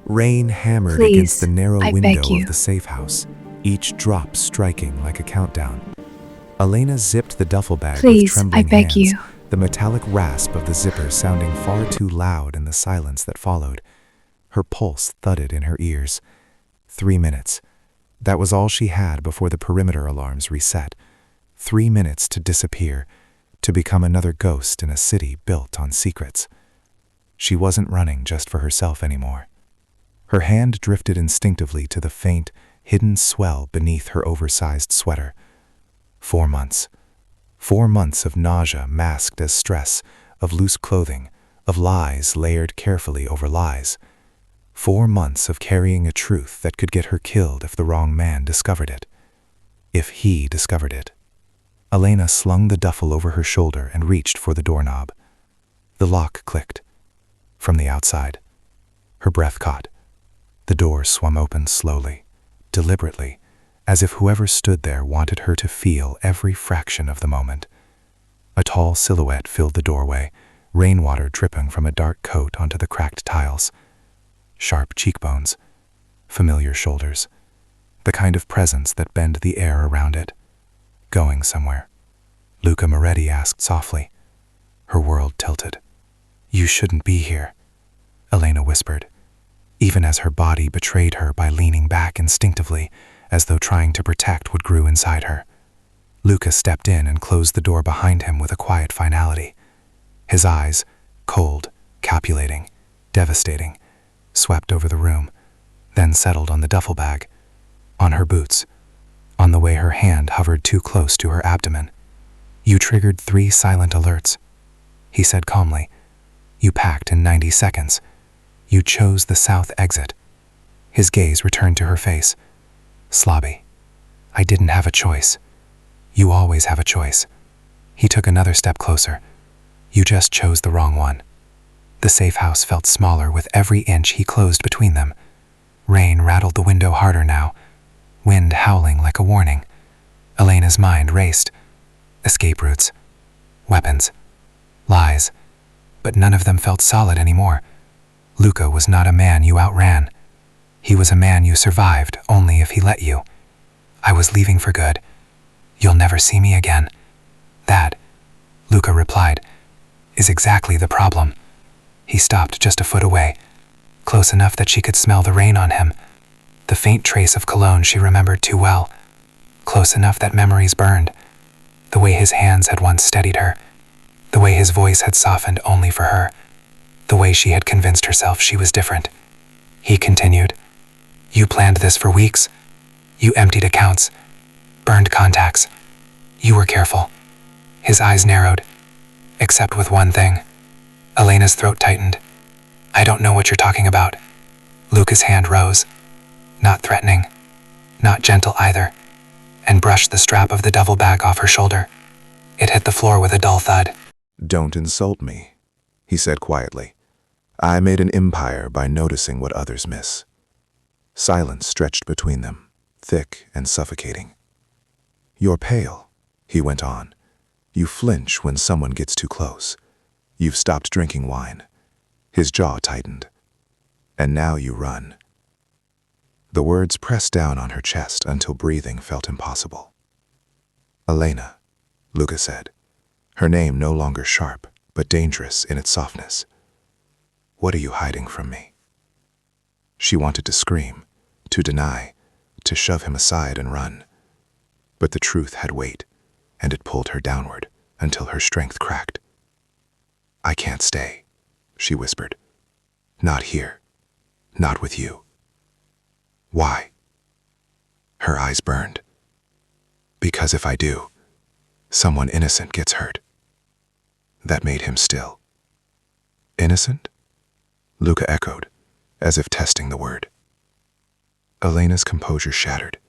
Rain hammered against the Please, narrow I window beg you. of the safe house, each drop striking like a countdown. Elena zipped the duffel bag with Please, I trembling beg hands, you. the metallic rasp of the zipper sounding far too loud in the silence that followed. Her pulse thudded in her ears. 3 minutes. That was all she had before the perimeter alarms reset. 3 minutes to disappear, to become another ghost in a city built on secrets. She wasn't running just for herself anymore. Her hand drifted instinctively to the faint, hidden swell beneath her oversized sweater. 4 months. 4 months of nausea masked as stress, of loose clothing, of lies layered carefully over lies. 4 months of carrying a truth that could get her killed if the wrong man discovered it. If he discovered it. Elena slung the duffel over her shoulder and reached for the doorknob. The lock clicked. From the outside. Her breath caught. The door swung open slowly, deliberately, as if whoever stood there wanted her to feel every fraction of the moment. A tall silhouette filled the doorway, rainwater dripping from a dark coat onto the cracked tiles. Sharp cheekbones, familiar shoulders, the kind of presence that bent the air around it. Going somewhere. Luca Moretti asked softly. Her world tilted. "You shouldn't be here," Elena whispered, even as her body betrayed her by leaning back instinctively, as though trying to protect what grew inside her. Luca stepped in and closed the door behind him with a quiet finality. His eyes, cold, calculating, devastating, swept over the room, then settled on the duffel bag, on her boots, on the way her hand hovered too close to her abdomen. "You triggered 3 silent alerts," he said calmly. "You packed in 90 seconds. You chose the south exit." His gaze returned to her face. "Slobby, I didn't have a choice. You always have a choice." He took another step closer. "You just chose the wrong one." The safe house felt smaller with every inch he closed between them. Rain rattled the window harder now, wind howling like a warning. Elena's mind raced. Escape routes, weapons, lies, but none of them felt solid anymore. Luca was not a man you outran. He was a man you survived only if he let you. "I was leaving for good. You'll never see me again." "That," Luca replied, "is exactly the problem." He stopped just a foot away, close enough that she could smell the rain on him, the faint trace of cologne she remembered too well, close enough that memories burned, the way his hands had once steadied her, the way his voice had softened only for her, the way she had convinced herself she was different. He continued, "You planned this for weeks. You emptied accounts, burned contacts. You were careful." His eyes narrowed, except with one thing. Elena's throat tightened. "I don't know what you're talking about." Luca's hand rose, not threatening, not gentle either, and brushed the strap of the duffel bag off her shoulder. It hit the floor with a dull thud. "Don't insult me," he said quietly. "I made an empire by noticing what others miss." Silence stretched between them, thick and suffocating. "You're pale," he went on. "You flinch when someone gets too close. You've stopped drinking wine." His jaw tightened. "And now you run." The words pressed down on her chest until breathing felt impossible. "Elena," Luca said, her name no longer sharp, but dangerous in its softness. "What are you hiding from me?" She wanted to scream, to deny, to shove him aside and run. But the truth had weight, and it pulled her downward until her strength cracked. "I can't stay," she whispered. "Not here. Not with you." "Why?" Her eyes burned. "Because if I do, someone innocent gets hurt." That made him still. "Innocent?" Luca echoed, as if testing the word. Elena's composure shattered.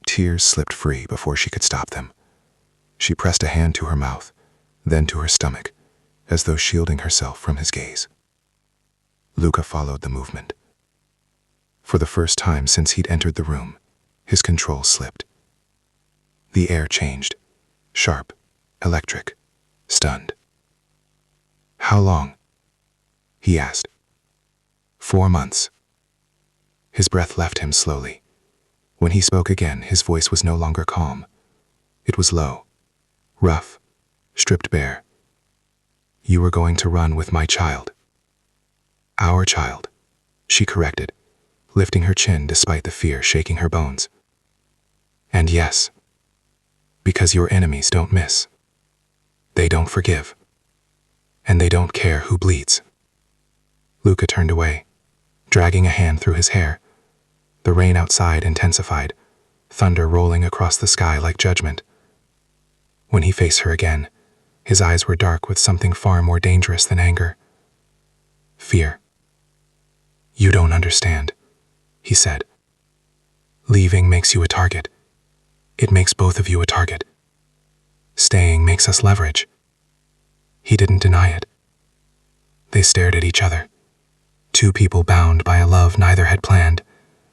Tears slipped free before she could stop them. She pressed a hand to her mouth, then to her stomach, as though shielding herself from his gaze. Luca followed the movement. For the first time since he'd entered the room, his control slipped. The air changed, sharp, electric, stunned. "How long?" he asked. 4 months, His breath left him slowly. When he spoke again, his voice was no longer calm. It was low, rough, stripped bare. You were going to run with my child. Our child, she corrected, lifting her chin despite the fear shaking her bones. And yes, because your enemies don't miss. They don't forgive. And they don't care who bleeds. Luca turned away, dragging a hand through his hair. The rain outside intensified, thunder rolling across the sky like judgment. When he faced her again, his eyes were dark with something far more dangerous than anger. Fear. You don't understand, he said. Leaving makes you a target. It makes both of you a target. Staying makes us leverage. He didn't deny it. They stared at each other. Two people bound by a love neither had planned,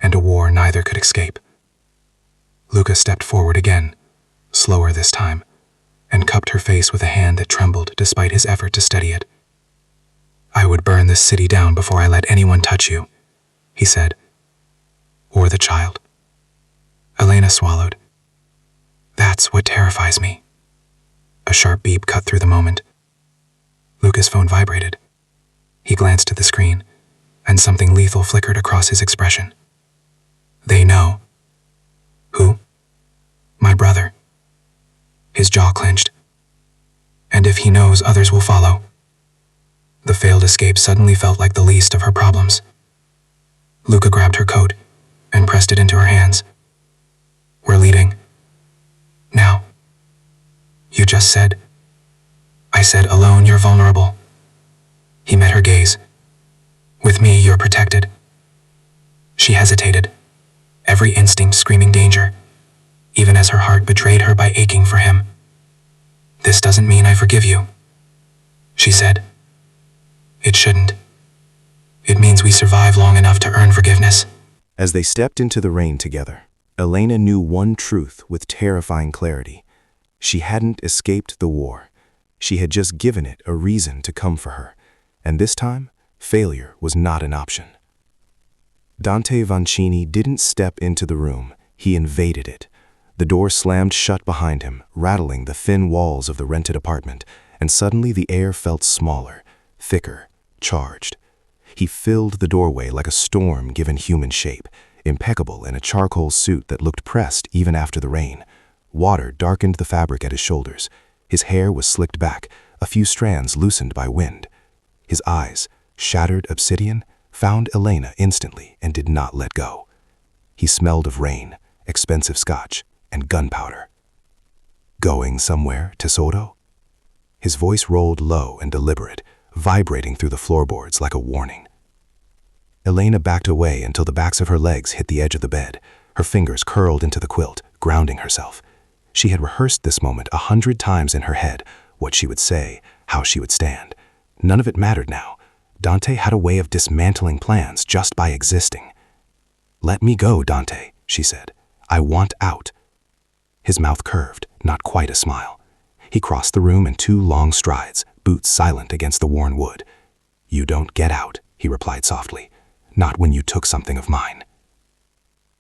and a war neither could escape. Luca stepped forward again, slower this time, and cupped her face with a hand that trembled despite his effort to steady it. I would burn this city down before I let anyone touch you, he said. Or the child. Elena swallowed. That's what terrifies me. A sharp beep cut through the moment. Luca's phone vibrated. He glanced at the screen, and something lethal flickered across his expression. They know. Who? My brother. His jaw clenched. And if he knows, others will follow. The failed escape suddenly felt like the least of her problems. Luca grabbed her coat and pressed it into her hands. We're leaving. Now. You just said. I said alone you're vulnerable. He met her gaze. With me you're protected. She hesitated, every instinct screaming danger, even as her heart betrayed her by aching for him. This doesn't mean I forgive you, she said. It shouldn't. It means we survive long enough to earn forgiveness. As they stepped into the rain together, Elena knew one truth with terrifying clarity. She hadn't escaped the war. She had just given it a reason to come for her, and this time, failure was not an option. Dante Vancini didn't step into the room, he invaded it. The door slammed shut behind him, rattling the thin walls of the rented apartment, and suddenly the air felt smaller, thicker, charged. He filled the doorway like a storm given human shape, impeccable in a charcoal suit that looked pressed even after the rain. Water darkened the fabric at his shoulders. His hair was slicked back, a few strands loosened by wind. His eyes, shattered obsidian, found Elena instantly and did not let go. He smelled of rain, expensive scotch, and gunpowder. Going somewhere, tesoro? His voice rolled low and deliberate, vibrating through the floorboards like a warning. Elena backed away until the backs of her legs hit the edge of the bed. Her fingers curled into the quilt, grounding herself. She had rehearsed this moment 100 times in her head, what she would say, how she would stand. None of it mattered now. Dante had a way of dismantling plans just by existing. Let me go, Dante, she said. I want out. His mouth curved, not quite a smile. He crossed the room in 2 long strides, boots silent against the worn wood. You don't get out, he replied softly. Not when you took something of mine.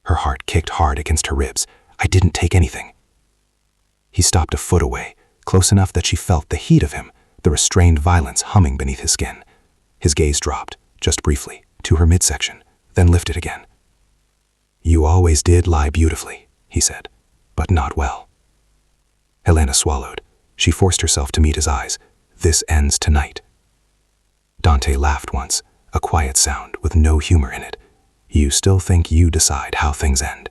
Her heart kicked hard against her ribs. I didn't take anything. He stopped a foot away, close enough that she felt the heat of him, the restrained violence humming beneath his skin. His gaze dropped, just briefly, to her midsection, then lifted again. You always did lie beautifully, he said, but not well. Helena swallowed. She forced herself to meet his eyes. This ends tonight. Dante laughed once, a quiet sound with no humor in it. You still think you decide how things end.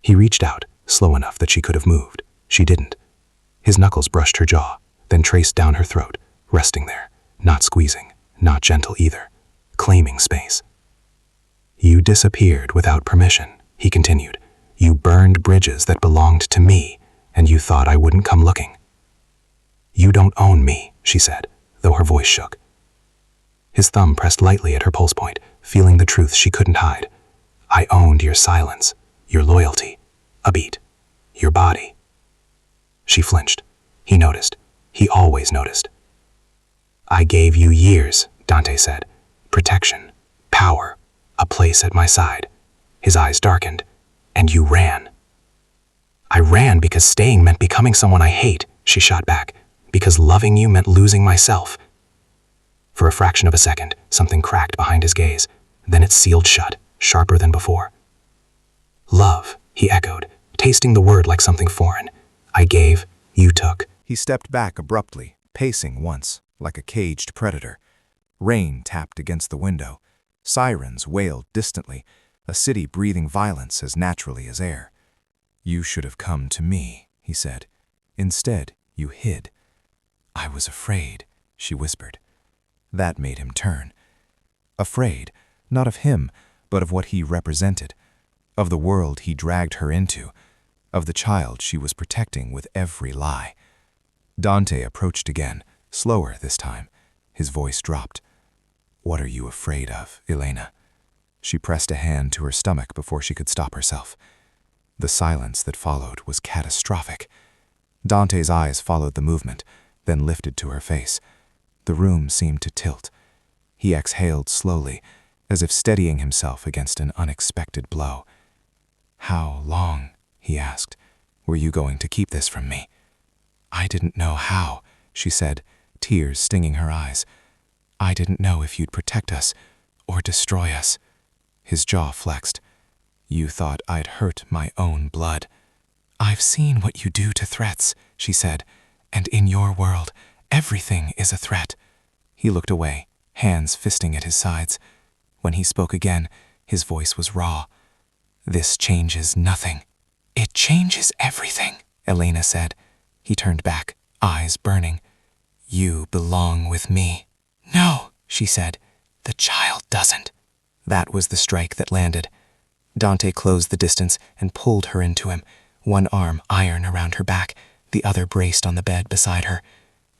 He reached out, slow enough that she could have moved. She didn't. His knuckles brushed her jaw, then traced down her throat, resting there, not squeezing, not gentle either, claiming space. You disappeared without permission, he continued. You burned bridges that belonged to me, and you thought I wouldn't come looking. You don't own me, she said, though her voice shook. His thumb pressed lightly at her pulse point, feeling the truth she couldn't hide. I owned your silence, your loyalty, a beat, your body. She flinched. He noticed. He always noticed. I gave you years, Dante said. Protection, power, a place at my side. His eyes darkened. And you ran. I ran because staying meant becoming someone I hate, she shot back, because loving you meant losing myself. For a fraction of a second, something cracked behind his gaze. Then it sealed shut, sharper than before. Love, he echoed, tasting the word like something foreign. I gave, you took. He stepped back abruptly, pacing once, like a caged predator. Rain tapped against the window. Sirens wailed distantly, a city breathing violence as naturally as air. You should have come to me, he said. Instead, you hid. I was afraid, she whispered. That made him turn. Afraid, not of him, but of what he represented, of the world he dragged her into, of the child she was protecting with every lie. Dante approached again, slower this time. His voice dropped. What are you afraid of, Elena? She pressed a hand to her stomach before she could stop herself. The silence that followed was catastrophic. Dante's eyes followed the movement, then lifted to her face. The room seemed to tilt. He exhaled slowly, as if steadying himself against an unexpected blow. How long, he asked, were you going to keep this from me? I didn't know how, she said, tears stinging her eyes. I didn't know if you'd protect us or destroy us. His jaw flexed. You thought I'd hurt my own blood. I've seen what you do to threats, she said, and in your world, everything is a threat. He looked away, hands fisting at his sides. When he spoke again, his voice was raw. This changes nothing. It changes everything, Elena said. He turned back, eyes burning. You belong with me. No, she said. The child doesn't. That was the strike that landed. Dante closed the distance and pulled her into him, one arm iron around her back, the other braced on the bed beside her.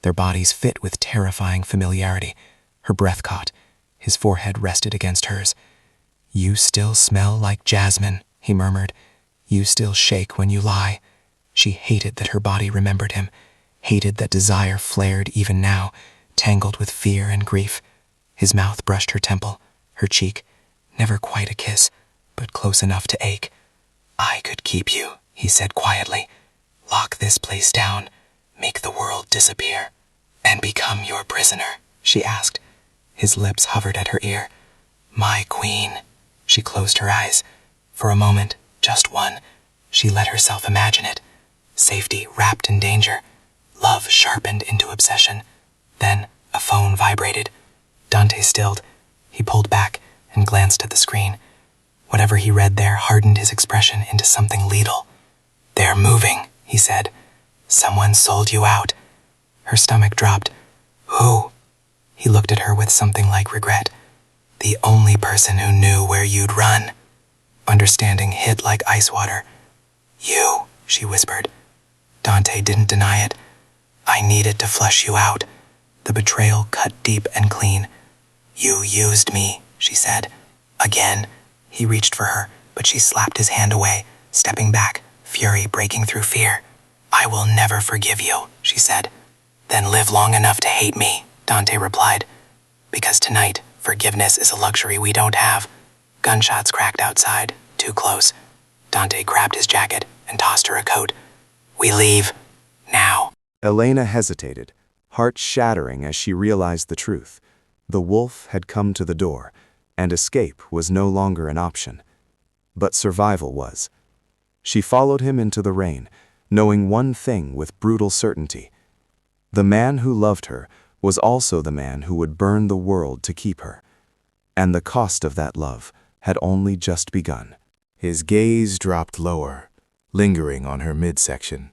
Their bodies fit with terrifying familiarity. Her breath caught. His forehead rested against hers. You still smell like jasmine, he murmured. You still shake when you lie. She hated that her body remembered him, hated that desire flared even now, tangled with fear and grief. His mouth brushed her temple, her cheek. Never quite a kiss, but close enough to ache. I could keep you, he said quietly. Lock this place down, make the world disappear, and become your prisoner, she asked. His lips hovered at her ear. My queen. She closed her eyes. For a moment, just one, she let herself imagine it. Safety wrapped in danger. Love sharpened into obsession. Then a phone vibrated. Dante stilled. He pulled back and glanced at the screen. Whatever he read there hardened his expression into something lethal. They're moving, he said. Someone sold you out. Her stomach dropped. Who? He looked at her with something like regret. The only person who knew where you'd run. Understanding hit like ice water. You, she whispered. Dante didn't deny it. I needed to flush you out. The betrayal cut deep and clean. You used me, she said. Again. He reached for her, but she slapped his hand away, stepping back, fury breaking through fear. I will never forgive you, she said. Then live long enough to hate me, Dante replied. Because tonight, forgiveness is a luxury we don't have. Gunshots cracked outside, too close. Dante grabbed his jacket and tossed her a coat. We leave. Now. Elena hesitated, heart shattering as she realized the truth. The wolf had come to the door, and escape was no longer an option. But survival was. She followed him into the rain, knowing one thing with brutal certainty. The man who loved her was also the man who would burn the world to keep her. And the cost of that love had only just begun. His gaze dropped lower, lingering on her midsection.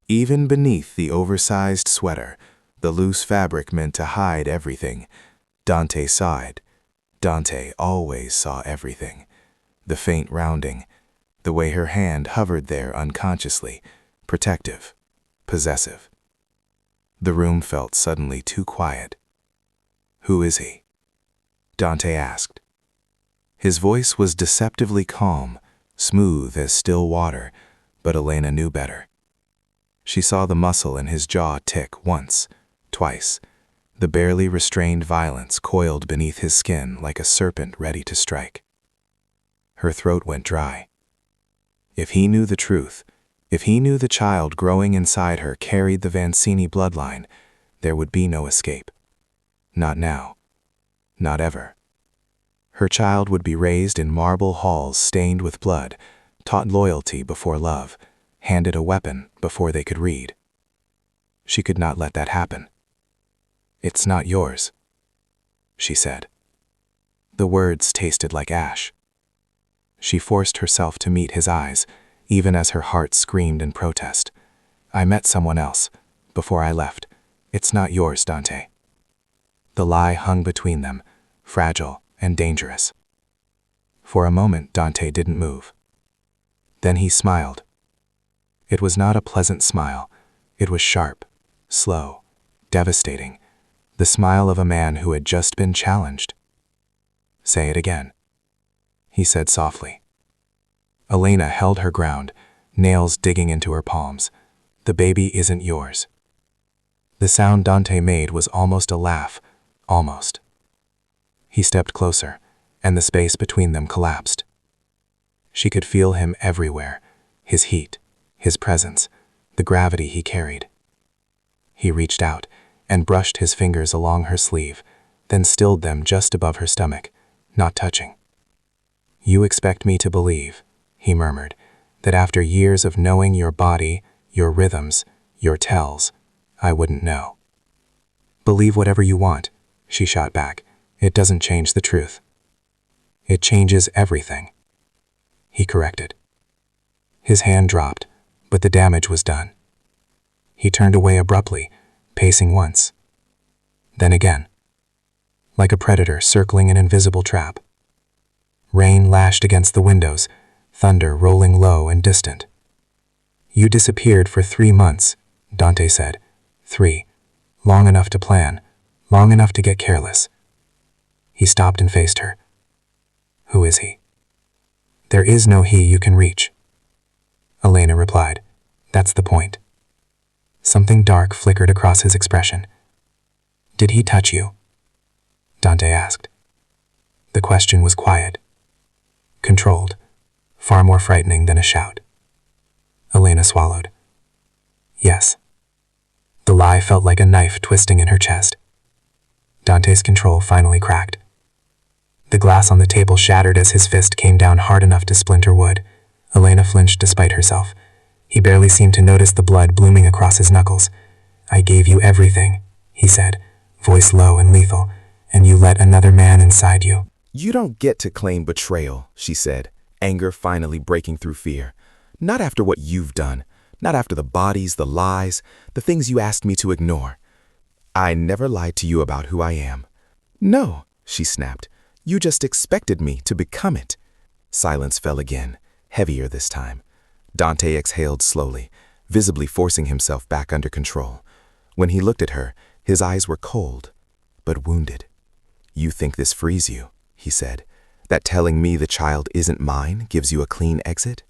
Even beneath the oversized sweater, the loose fabric meant to hide everything, Dante sighed. Dante always saw everything. The faint rounding, the way her hand hovered there unconsciously, protective, possessive. The room felt suddenly too quiet. Who is he? Dante asked. His voice was deceptively calm, smooth as still water, but Elena knew better. She saw the muscle in his jaw tick once, twice. The barely restrained violence coiled beneath his skin like a serpent ready to strike. Her throat went dry. If he knew the truth, if he knew the child growing inside her carried the Vancini bloodline, there would be no escape. Not now. Not ever. Her child would be raised in marble halls stained with blood, taught loyalty before love, handed a weapon before they could read. She could not let that happen. "It's not yours," she said. The words tasted like ash. She forced herself to meet his eyes, even as her heart screamed in protest. "I met someone else before I left. It's not yours, Dante." The lie hung between them, fragile and dangerous. For a moment, Dante didn't move. Then he smiled. It was not a pleasant smile. It was sharp, slow, devastating, the smile of a man who had just been challenged. "Say it again," he said softly. Elena held her ground, nails digging into her palms. "The baby isn't yours." The sound Dante made was almost a laugh, almost. He stepped closer, and the space between them collapsed. She could feel him everywhere, his heat, his presence, the gravity he carried. He reached out and brushed his fingers along her sleeve, then stilled them just above her stomach, not touching. "You expect me to believe," he murmured, "that after years of knowing your body, your rhythms, your tells, I wouldn't know." "Believe whatever you want," she shot back. "It doesn't change the truth." "It changes everything," he corrected. His hand dropped, but the damage was done. He turned away abruptly, pacing once, then again, like a predator circling an invisible trap. Rain lashed against the windows, thunder rolling low and distant. "You disappeared for 3 months," Dante said. 3. Long enough to plan, long enough to get careless. He stopped and faced her. "Who is he?" "There is no he you can reach," Elena replied. "That's the point." Something dark flickered across his expression. "Did he touch you?" Dante asked. The question was quiet, controlled, far more frightening than a shout. Elena swallowed. "Yes." The lie felt like a knife twisting in her chest. Dante's control finally cracked. The glass on the table shattered as his fist came down hard enough to splinter wood. Elena flinched despite herself. He barely seemed to notice the blood blooming across his knuckles. "I gave you everything," he said, voice low and lethal, "and you let another man inside you." "You don't get to claim betrayal," she said, anger finally breaking through fear. "Not after what you've done. Not after the bodies, the lies, the things you asked me to ignore. I never lied to you about who I am." "No," she snapped. "You just expected me to become it." Silence fell again, heavier this time. Dante exhaled slowly, visibly forcing himself back under control. When he looked at her, his eyes were cold, but wounded. "You think this frees you," he said. "That telling me the child isn't mine gives you a clean exit?"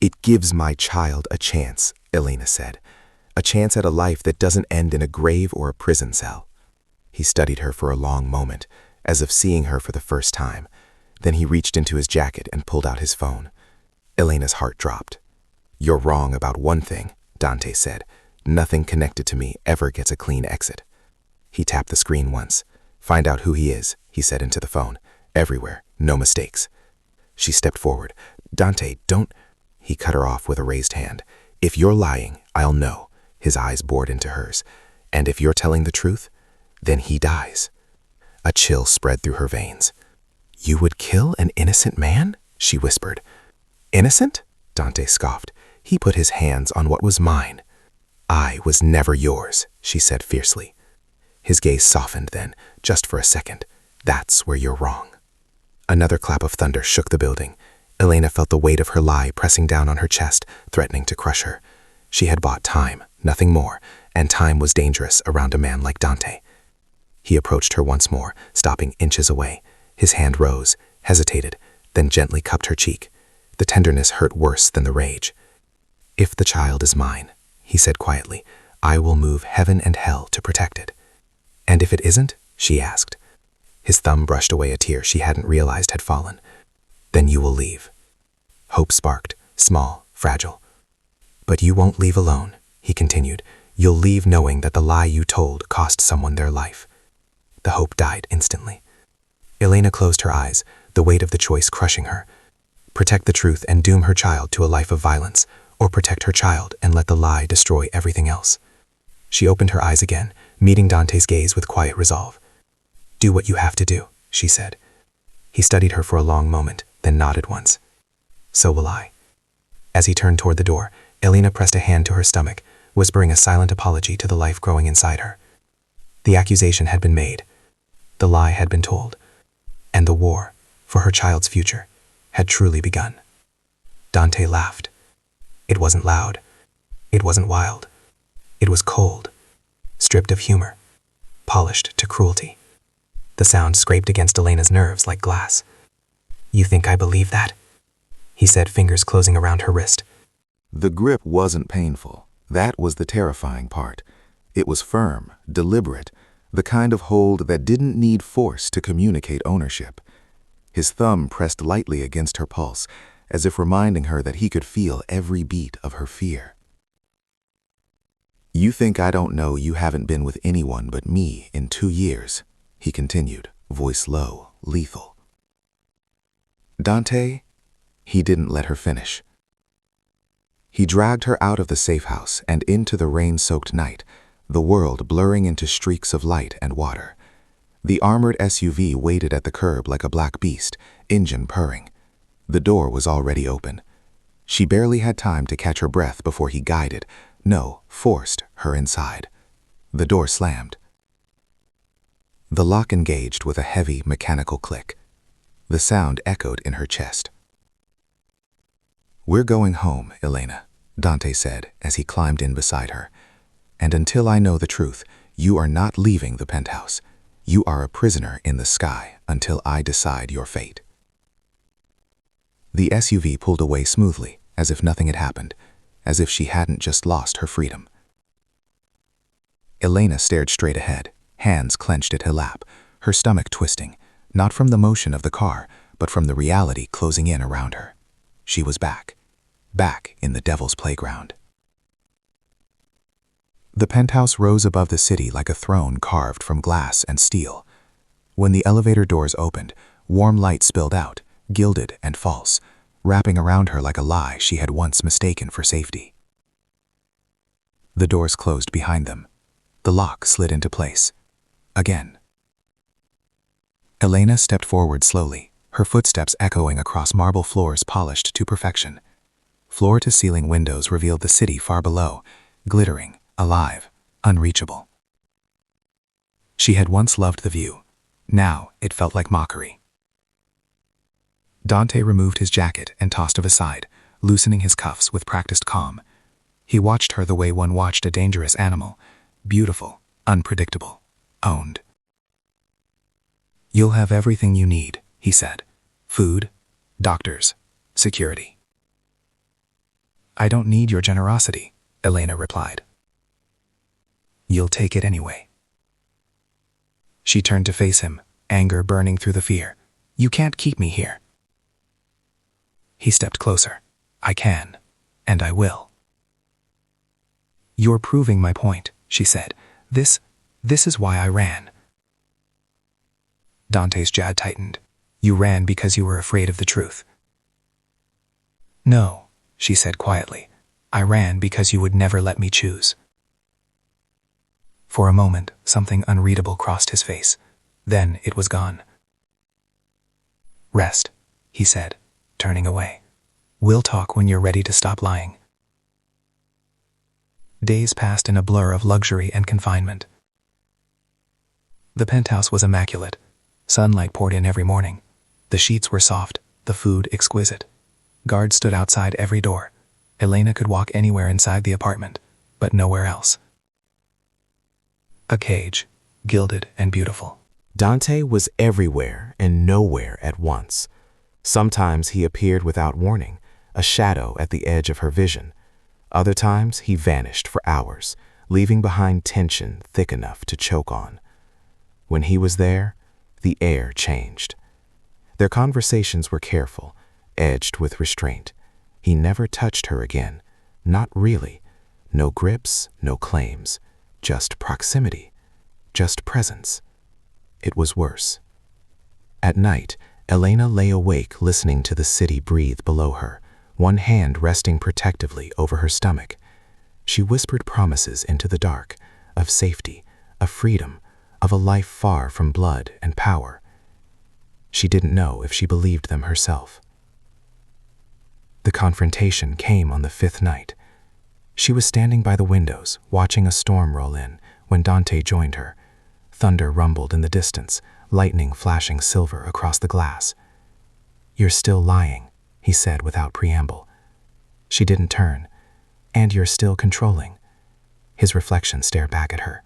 "It gives my child a chance," Elena said. "A chance at a life that doesn't end in a grave or a prison cell." He studied her for a long moment, as if seeing her for the first time. Then he reached into his jacket and pulled out his phone. Elena's heart dropped. "You're wrong about one thing," Dante said. "Nothing connected to me ever gets a clean exit." He tapped the screen once. "Find out who he is," he said into the phone. "Everywhere, no mistakes." She stepped forward. "Dante, don't—" He cut her off with a raised hand. "If you're lying, I'll know." His eyes bored into hers. "And if you're telling the truth, then he dies." A chill spread through her veins. "You would kill an innocent man?" she whispered. "Innocent?" Dante scoffed. He put his hands on what was mine. "I was never yours," she said fiercely. His gaze softened then, just for a second. "That's where you're wrong." Another clap of thunder shook the building. Elena felt the weight of her lie pressing down on her chest, threatening to crush her. She had bought time, nothing more, and time was dangerous around a man like Dante. He approached her once more, stopping inches away. His hand rose, hesitated, then gently cupped her cheek. The tenderness hurt worse than the rage. "If the child is mine," he said quietly, "I will move heaven and hell to protect it." "And if it isn't?" she asked. His thumb brushed away a tear she hadn't realized had fallen. Then you will leave. Hope sparked, small, fragile. But you won't leave alone, he continued. You'll leave knowing that the lie you told cost someone their life. The hope died instantly. Elena closed her eyes, the weight of the choice crushing her. Protect the truth and doom her child to a life of violence, or protect her child and let the lie destroy everything else. She opened her eyes again, meeting Dante's gaze with quiet resolve. Do what you have to do, she said. He studied her for a long moment, then nodded once. So will I. As he turned toward the door, Elena pressed a hand to her stomach, whispering a silent apology to the life growing inside her. The accusation had been made. The lie had been told. And the war, for her child's future, had truly begun. Dante laughed. It wasn't loud. It wasn't wild. It was cold, stripped of humor, polished to cruelty. The sound scraped against Elena's nerves like glass. You think I believe that? He said, fingers closing around her wrist. The grip wasn't painful. That was the terrifying part. It was firm, deliberate, the kind of hold that didn't need force to communicate ownership. His thumb pressed lightly against her pulse, as if reminding her that he could feel every beat of her fear. You think I don't know you haven't been with anyone but me in 2 years, he continued, voice low, lethal. Dante, he didn't let her finish. He dragged her out of the safe house and into the rain-soaked night, the world blurring into streaks of light and water. The armored SUV waited at the curb like a black beast, engine purring. The door was already open. She barely had time to catch her breath before he guided, forced her inside. The door slammed. The lock engaged with a heavy, mechanical click. The sound echoed in her chest. We're going home, Elena, Dante said as he climbed in beside her. And until I know the truth, you are not leaving the penthouse. You are a prisoner in the sky until I decide your fate. The SUV pulled away smoothly, as if nothing had happened, as if she hadn't just lost her freedom. Elena stared straight ahead, hands clenched at her lap, her stomach twisting, not from the motion of the car, but from the reality closing in around her. She was back in the devil's playground. The penthouse rose above the city like a throne carved from glass and steel. When the elevator doors opened, warm light spilled out, gilded and false, wrapping around her like a lie she had once mistaken for safety. The doors closed behind them. The lock slid into place. Again. Elena stepped forward slowly, her footsteps echoing across marble floors polished to perfection. Floor-to-ceiling windows revealed the city far below, glittering, alive, unreachable. She had once loved the view. Now it felt like mockery. Dante removed his jacket and tossed it aside, loosening his cuffs with practiced calm. He watched her the way one watched a dangerous animal, beautiful, unpredictable, owned. You'll have everything you need, he said. Food, doctors, security. I don't need your generosity, Elena replied. You'll take it anyway. She turned to face him, anger burning through the fear. You can't keep me here. He stepped closer. I can, and I will. You're proving my point, she said. This is why I ran. Dante's jaw tightened. You ran because you were afraid of the truth. No, she said quietly. I ran because you would never let me choose. For a moment, something unreadable crossed his face. Then it was gone. Rest, he said, turning away. We'll talk when you're ready to stop lying. Days passed in a blur of luxury and confinement. The penthouse was immaculate. Sunlight poured in every morning. The sheets were soft, the food exquisite. Guards stood outside every door. Elena could walk anywhere inside the apartment, but nowhere else. A cage, gilded and beautiful. Dante was everywhere and nowhere at once. Sometimes he appeared without warning, a shadow at the edge of her vision. Other times he vanished for hours, leaving behind tension thick enough to choke on. When he was there, the air changed. Their conversations were careful, edged with restraint. He never touched her again. Not really. No grips, no claims. Just proximity. Just presence. It was worse. At night, Elena lay awake listening to the city breathe below her, one hand resting protectively over her stomach. She whispered promises into the dark, of safety, of freedom, of a life far from blood and power. She didn't know if she believed them herself. The confrontation came on the 5th night. She was standing by the windows, watching a storm roll in, when Dante joined her. Thunder rumbled in the distance, lightning flashing silver across the glass. "You're still lying," he said without preamble. She didn't turn. "And you're still controlling." His reflection stared back at her.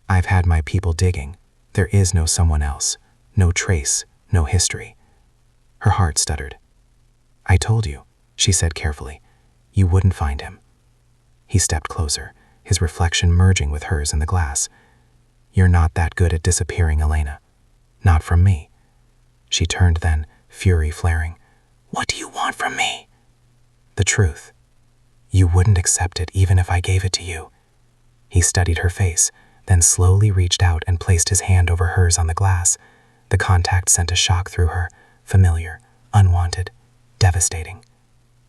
"I've had my people digging. There is no someone else. No trace, no history." Her heart stuttered. "I told you," she said carefully. "You wouldn't find him." He stepped closer, his reflection merging with hers in the glass. "You're not that good at disappearing, Elena. Not from me." She turned then, fury flaring. "What do you want from me?" "The truth. You wouldn't accept it even if I gave it to you." He studied her face, then slowly reached out and placed his hand over hers on the glass. The contact sent a shock through her, familiar, unwanted, devastating.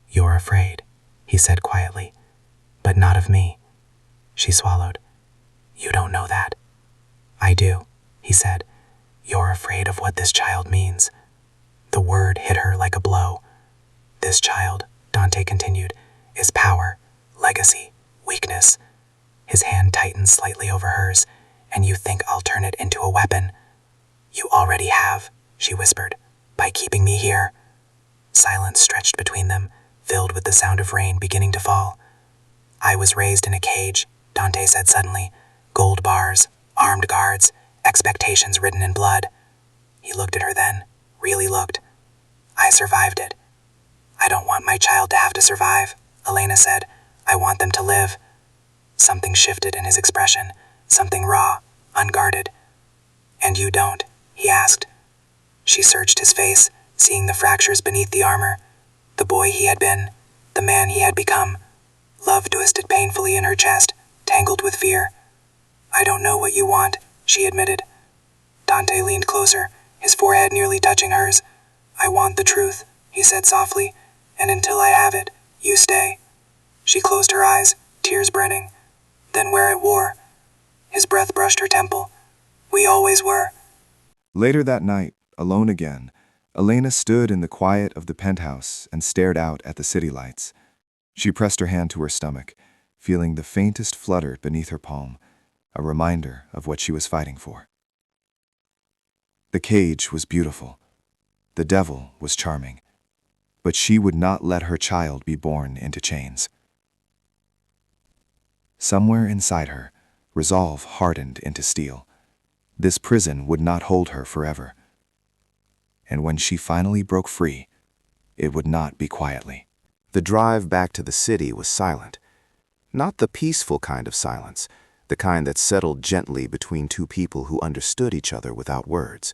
"You're afraid," he said quietly. "But not of me." She swallowed. "You don't know that." "I do," he said. "You're afraid of what this child means." The word hit her like a blow. "This child," Dante continued, "is power, legacy, weakness." His hand tightened slightly over hers. "And you think I'll turn it into a weapon?" "You already have," she whispered, "by keeping me here." Silence stretched between them, filled with the sound of rain beginning to fall. "I was raised in a cage," Dante said suddenly. "Gold bars, armed guards, expectations written in blood." He looked at her then, really looked. "I survived it." "I don't want my child to have to survive," Elena said. "I want them to live." Something shifted in his expression, something raw, unguarded. "And you don't?" he asked. She searched his face, seeing the fractures beneath the armor. The boy he had been, the man he had become. Love twisted painfully in her chest, tangled with fear. "I don't know what you want," she admitted. Dante leaned closer, his forehead nearly touching hers. "I want the truth," he said softly, "and until I have it, you stay." She closed her eyes, tears brimming. "Then wear it war." His breath brushed her temple. "We always were." Later that night, alone again, Elena stood in the quiet of the penthouse and stared out at the city lights. She pressed her hand to her stomach, feeling the faintest flutter beneath her palm, a reminder of what she was fighting for. The cage was beautiful. The devil was charming. But she would not let her child be born into chains. Somewhere inside her, resolve hardened into steel. This prison would not hold her forever. And when she finally broke free, it would not be quietly. The drive back to the city was silent. Not the peaceful kind of silence, the kind that settled gently between two people who understood each other without words.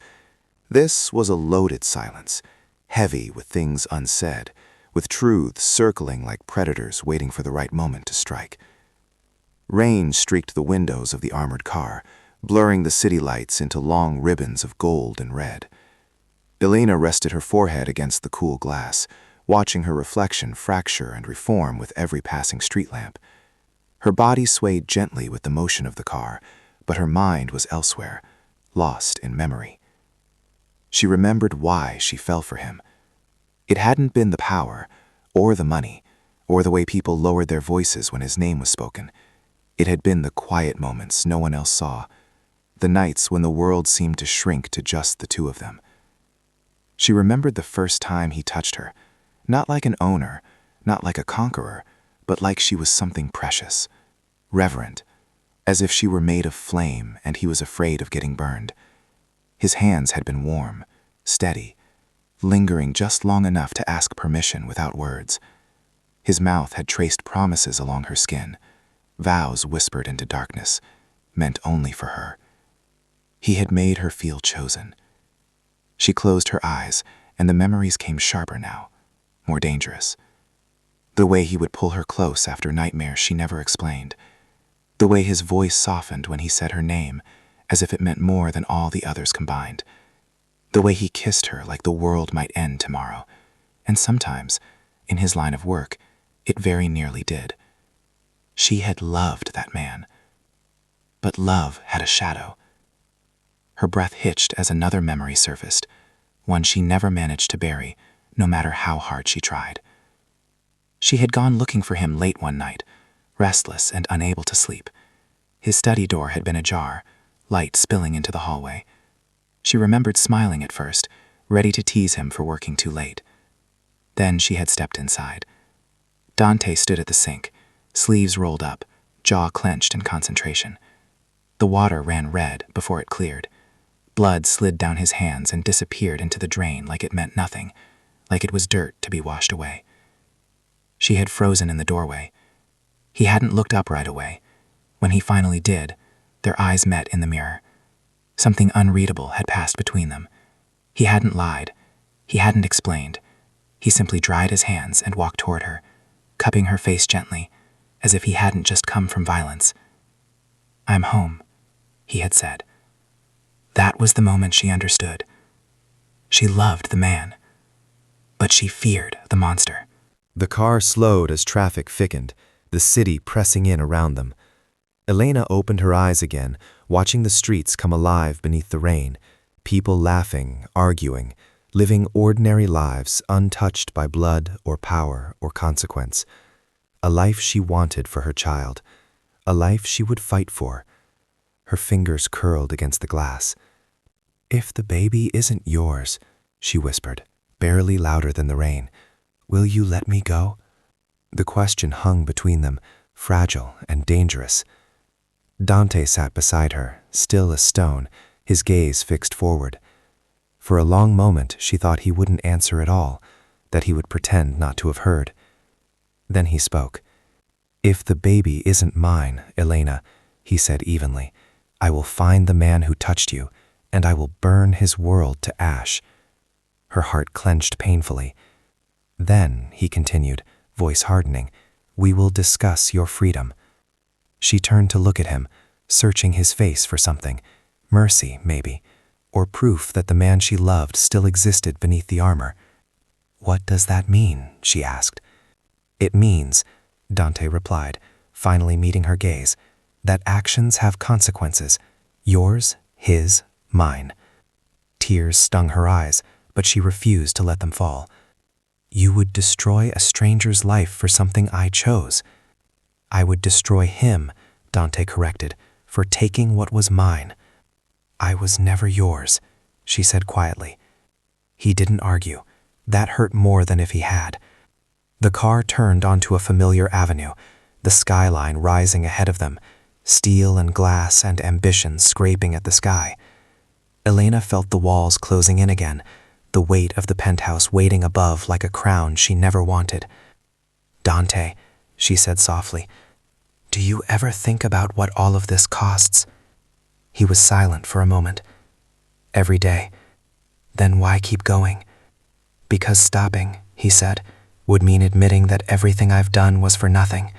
This was a loaded silence, heavy with things unsaid, with truths circling like predators waiting for the right moment to strike. Rain streaked the windows of the armored car, blurring the city lights into long ribbons of gold and red. Elena rested her forehead against the cool glass, watching her reflection fracture and reform with every passing street lamp. Her body swayed gently with the motion of the car, but her mind was elsewhere, lost in memory. She remembered why she fell for him. It hadn't been the power, or the money, or the way people lowered their voices when his name was spoken. It had been the quiet moments no one else saw, the nights when the world seemed to shrink to just the two of them. She remembered the first time he touched her, not like an owner, not like a conqueror, but like she was something precious, reverent, as if she were made of flame and he was afraid of getting burned. His hands had been warm, steady, lingering just long enough to ask permission without words. His mouth had traced promises along her skin, vows whispered into darkness, meant only for her. He had made her feel chosen. She closed her eyes, and the memories came sharper now, more dangerous. The way he would pull her close after nightmares she never explained. The way his voice softened when he said her name, as if it meant more than all the others combined. The way he kissed her like the world might end tomorrow. And sometimes, in his line of work, it very nearly did. She had loved that man. But love had a shadow. Her breath hitched as another memory surfaced, one she never managed to bury, no matter how hard she tried. She had gone looking for him late one night, restless and unable to sleep. His study door had been ajar, light spilling into the hallway. She remembered smiling at first, ready to tease him for working too late. Then she had stepped inside. Dante stood at the sink, sleeves rolled up, jaw clenched in concentration. The water ran red before it cleared. Blood slid down his hands and disappeared into the drain like it meant nothing, like it was dirt to be washed away. She had frozen in the doorway. He hadn't looked up right away. When he finally did, their eyes met in the mirror. Something unreadable had passed between them. He hadn't lied. He hadn't explained. He simply dried his hands and walked toward her, cupping her face gently, as if he hadn't just come from violence. "I'm home," he had said. That was the moment she understood. She loved the man, but she feared the monster. The car slowed as traffic thickened, the city pressing in around them. Elena opened her eyes again, watching the streets come alive beneath the rain, people laughing, arguing, living ordinary lives untouched by blood or power or consequence. A life she wanted for her child, a life she would fight for. Her fingers curled against the glass. "If the baby isn't yours," she whispered, barely louder than the rain, "will you let me go?" The question hung between them, fragile and dangerous. Dante sat beside her, still as stone, his gaze fixed forward. For a long moment she thought he wouldn't answer at all, that he would pretend not to have heard. Then he spoke. "If the baby isn't mine, Elena," he said evenly, "I will find the man who touched you, and I will burn his world to ash." Her heart clenched painfully. "Then," he continued, voice hardening, "we will discuss your freedom." She turned to look at him, searching his face for something, mercy, maybe, or proof that the man she loved still existed beneath the armor. "What does that mean?" she asked. "It means," Dante replied, finally meeting her gaze, "that actions have consequences. Yours, his, mine." Tears stung her eyes, but she refused to let them fall. "You would destroy a stranger's life for something I chose." "I would destroy him," Dante corrected, "for taking what was mine." "I was never yours," she said quietly. He didn't argue. That hurt more than if he had. The car turned onto a familiar avenue, the skyline rising ahead of them, steel and glass and ambition scraping at the sky. Elena felt the walls closing in again, the weight of the penthouse waiting above like a crown she never wanted. "Dante," she said softly, "do you ever think about what all of this costs?" He was silent for a moment. "Every day." "Then why keep going?" "Because stopping," he said, "would mean admitting that everything I've done was for nothing."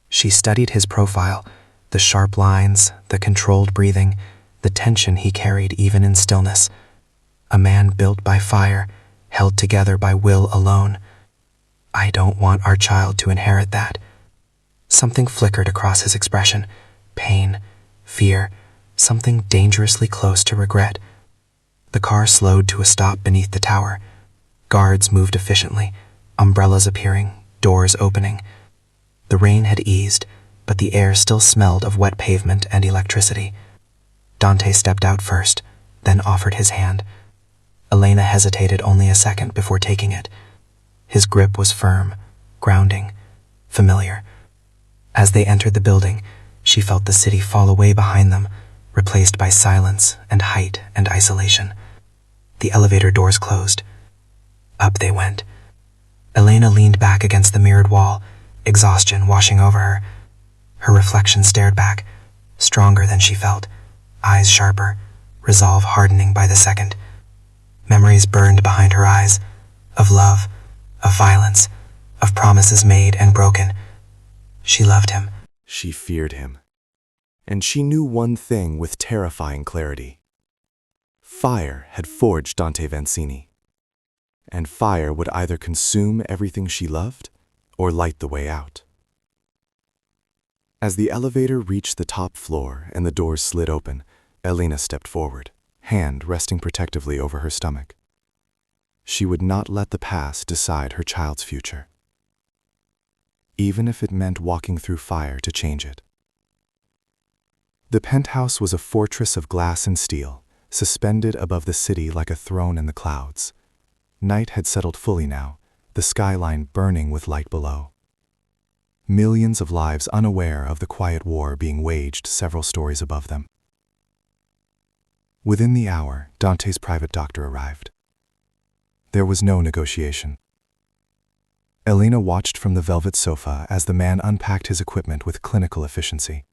She studied his profile, the sharp lines, the controlled breathing, the tension he carried even in stillness. A man built by fire, held together by will alone. "I don't want our child to inherit that." Something flickered across his expression, pain, fear, something dangerously close to regret. The car slowed to a stop beneath the tower. Guards moved efficiently, umbrellas appearing, doors opening. The rain had eased, but the air still smelled of wet pavement and electricity. Dante stepped out first, then offered his hand. Elena hesitated only a second before taking it. His grip was firm, grounding, familiar. As they entered the building, she felt the city fall away behind them, replaced by silence and height and isolation. The elevator doors closed. Up they went. Elena leaned back against the mirrored wall, exhaustion washing over her. Her reflection stared back, stronger than she felt, eyes sharper, resolve hardening by the second. Memories burned behind her eyes, of love, of violence, of promises made and broken. She loved him. She feared him. And she knew one thing with terrifying clarity. Fire had forged Dante Vancini. And fire would either consume everything she loved or light the way out. As the elevator reached the top floor and the doors slid open, Elena stepped forward, hand resting protectively over her stomach. She would not let the past decide her child's future, even if it meant walking through fire to change it. The penthouse was a fortress of glass and steel, suspended above the city like a throne in the clouds. Night had settled fully now, the skyline burning with light below. Millions of lives unaware of the quiet war being waged several stories above them. Within the hour, Dante's private doctor arrived. There was no negotiation. Elena watched from the velvet sofa as the man unpacked his equipment with clinical efficiency.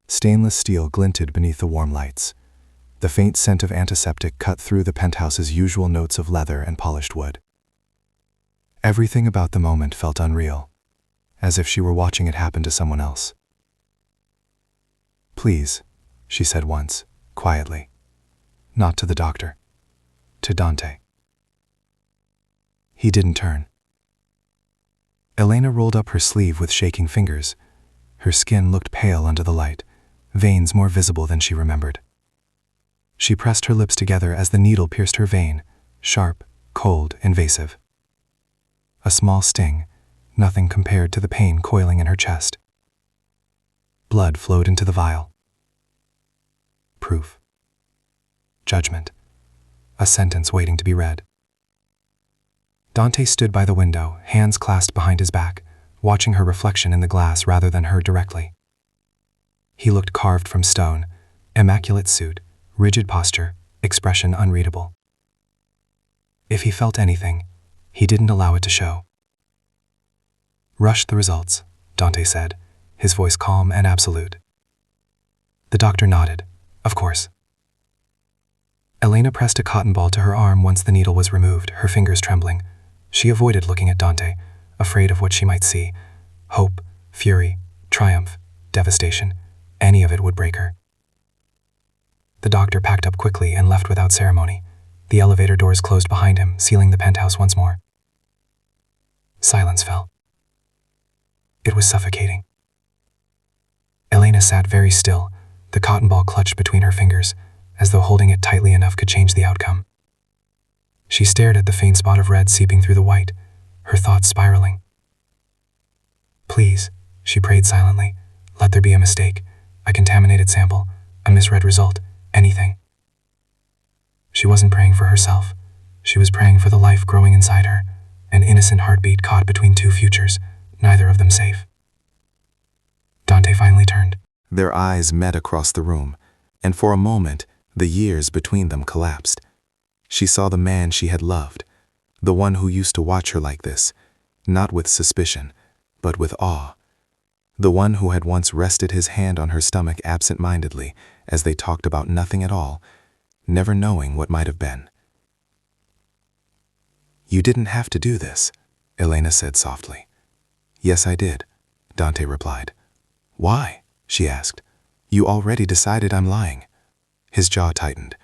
Stainless steel glinted beneath the warm lights. The faint scent of antiseptic cut through the penthouse's usual notes of leather and polished wood. Everything about the moment felt unreal, as if she were watching it happen to someone else. "Please," she said once, quietly. Not to the doctor. To Dante. He didn't turn. Elena rolled up her sleeve with shaking fingers. Her skin looked pale under the light, veins more visible than she remembered. She pressed her lips together as the needle pierced her vein, sharp, cold, invasive. A small sting, nothing compared to the pain coiling in her chest. Blood flowed into the vial. Proof. Judgment. A sentence waiting to be read. Dante stood by the window, hands clasped behind his back, watching her reflection in the glass rather than her directly. He looked carved from stone, immaculate suit, rigid posture, expression unreadable. If he felt anything, he didn't allow it to show. "Rush the results," Dante said, his voice calm and absolute. The doctor nodded. "Of course." Elena pressed a cotton ball to her arm once the needle was removed, her fingers trembling. She avoided looking at Dante, afraid of what she might see. Hope, fury, triumph, devastation. Any of it would break her. The doctor packed up quickly and left without ceremony. The elevator doors closed behind him, sealing the penthouse once more. Silence fell. It was suffocating. Elena sat very still, the cotton ball clutched between her fingers, as though holding it tightly enough could change the outcome. She stared at the faint spot of red seeping through the white, her thoughts spiraling. "Please," she prayed silently, "let there be a mistake, a contaminated sample, a misread result, anything." She wasn't praying for herself. She was praying for the life growing inside her, an innocent heartbeat caught between two futures, neither of them safe. Dante finally turned. Their eyes met across the room, and for a moment, the years between them collapsed. She saw the man she had loved, the one who used to watch her like this, not with suspicion, but with awe. The one who had once rested his hand on her stomach absent-mindedly as they talked about nothing at all, never knowing what might have been. "You didn't have to do this," Elena said softly. "Yes, I did," Dante replied. "Why?" she asked. "You already decided I'm lying." His jaw tightened.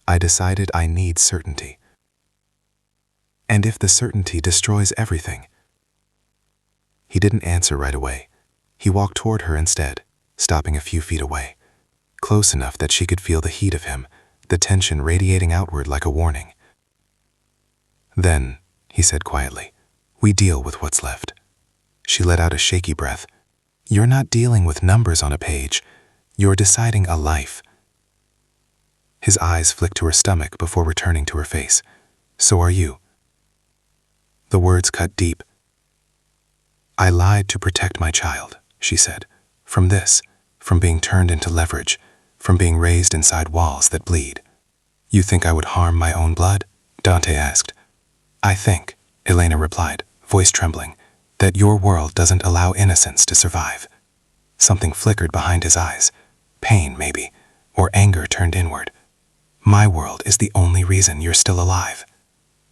"I decided I need certainty. And if the certainty destroys everything?" He didn't answer right away. He walked toward her instead, stopping a few feet away, close enough that she could feel the heat of him, the tension radiating outward like a warning. "Then," he said quietly, "we deal with what's left." She let out a shaky breath. "You're not dealing with numbers on a page. You're deciding a life." His eyes flicked to her stomach before returning to her face. "So are you." The words cut deep. "I lied to protect my child," she said. "From this, from being turned into leverage, from being raised inside walls that bleed." "You think I would harm my own blood?" Dante asked. "I think," Elena replied, voice trembling, "that your world doesn't allow innocence to survive." Something flickered behind his eyes. Pain, maybe, or anger turned inward. "My world is the only reason you're still alive.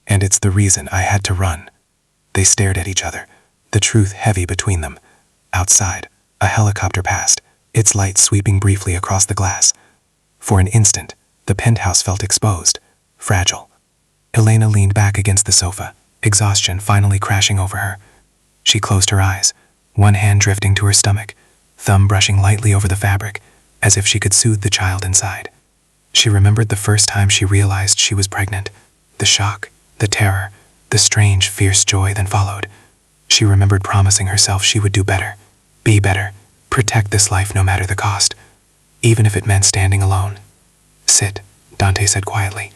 And it's the reason I had to run." They stared at each other, the truth heavy between them. Outside, a helicopter passed, its light sweeping briefly across the glass. For an instant, the penthouse felt exposed, fragile. Elena leaned back against the sofa, exhaustion finally crashing over her. She closed her eyes, one hand drifting to her stomach, thumb brushing lightly over the fabric, as if she could soothe the child inside. She remembered the first time she realized she was pregnant, the shock, the terror, the strange, fierce joy that followed. She remembered promising herself she would do better, be better, protect this life no matter the cost, even if it meant standing alone. "Sit," Dante said quietly.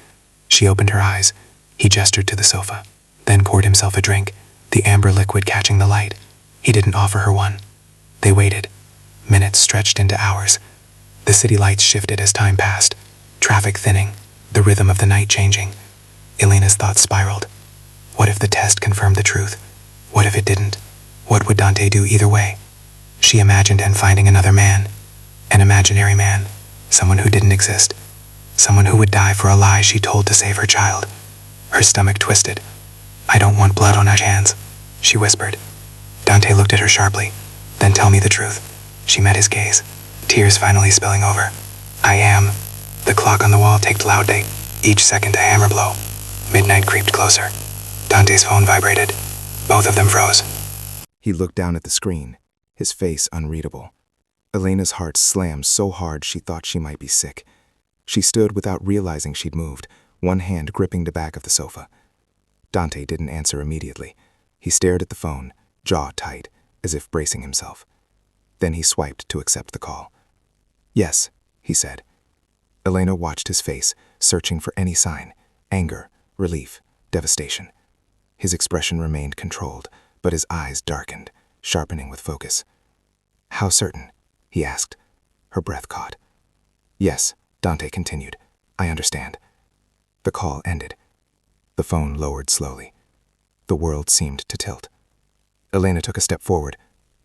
She opened her eyes. He gestured to the sofa, then poured himself a drink, the amber liquid catching the light. He didn't offer her one. They waited. Minutes stretched into hours. The city lights shifted as time passed, traffic thinning, the rhythm of the night changing. Elena's thoughts spiraled. What if the test confirmed the truth? What if it didn't? What would Dante do either way? She imagined him finding another man, an imaginary man, someone who didn't exist, someone who would die for a lie she told to save her child. Her stomach twisted. "I don't want blood on our hands," she whispered. Dante looked at her sharply. "Then tell me the truth." She met his gaze, tears finally spilling over. "I am." The clock on the wall ticked loudly, each second a hammer blow. Midnight creeped closer. Dante's phone vibrated. Both of them froze. He looked down at the screen, his face unreadable. Elena's heart slammed so hard she thought she might be sick. She stood without realizing she'd moved, one hand gripping the back of the sofa. Dante didn't answer immediately. He stared at the phone, jaw tight, as if bracing himself. Then he swiped to accept the call. "Yes," he said. Elena watched his face, searching for any sign: anger, relief, devastation. His expression remained controlled, but his eyes darkened, sharpening with focus. "How certain?" he asked. Her breath caught. "Yes," Dante continued. "I understand." The call ended. The phone lowered slowly. The world seemed to tilt. Elena took a step forward.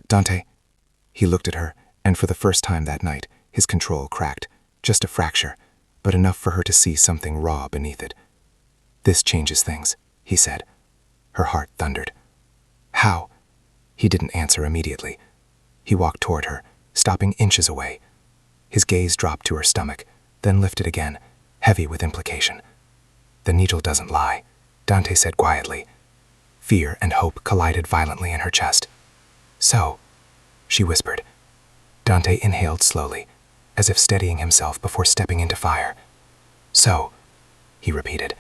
"Dante." He looked at her, and for the first time that night, his control cracked. Just a fracture, but enough for her to see something raw beneath it. "This changes things," he said. Her heart thundered. "How?" He didn't answer immediately. He walked toward her, stopping inches away. His gaze dropped to her stomach, then lifted again, heavy with implication. "The needle doesn't lie," Dante said quietly. Fear and hope collided violently in her chest. "So," she whispered. Dante inhaled slowly, as if steadying himself before stepping into fire. "So," he repeated.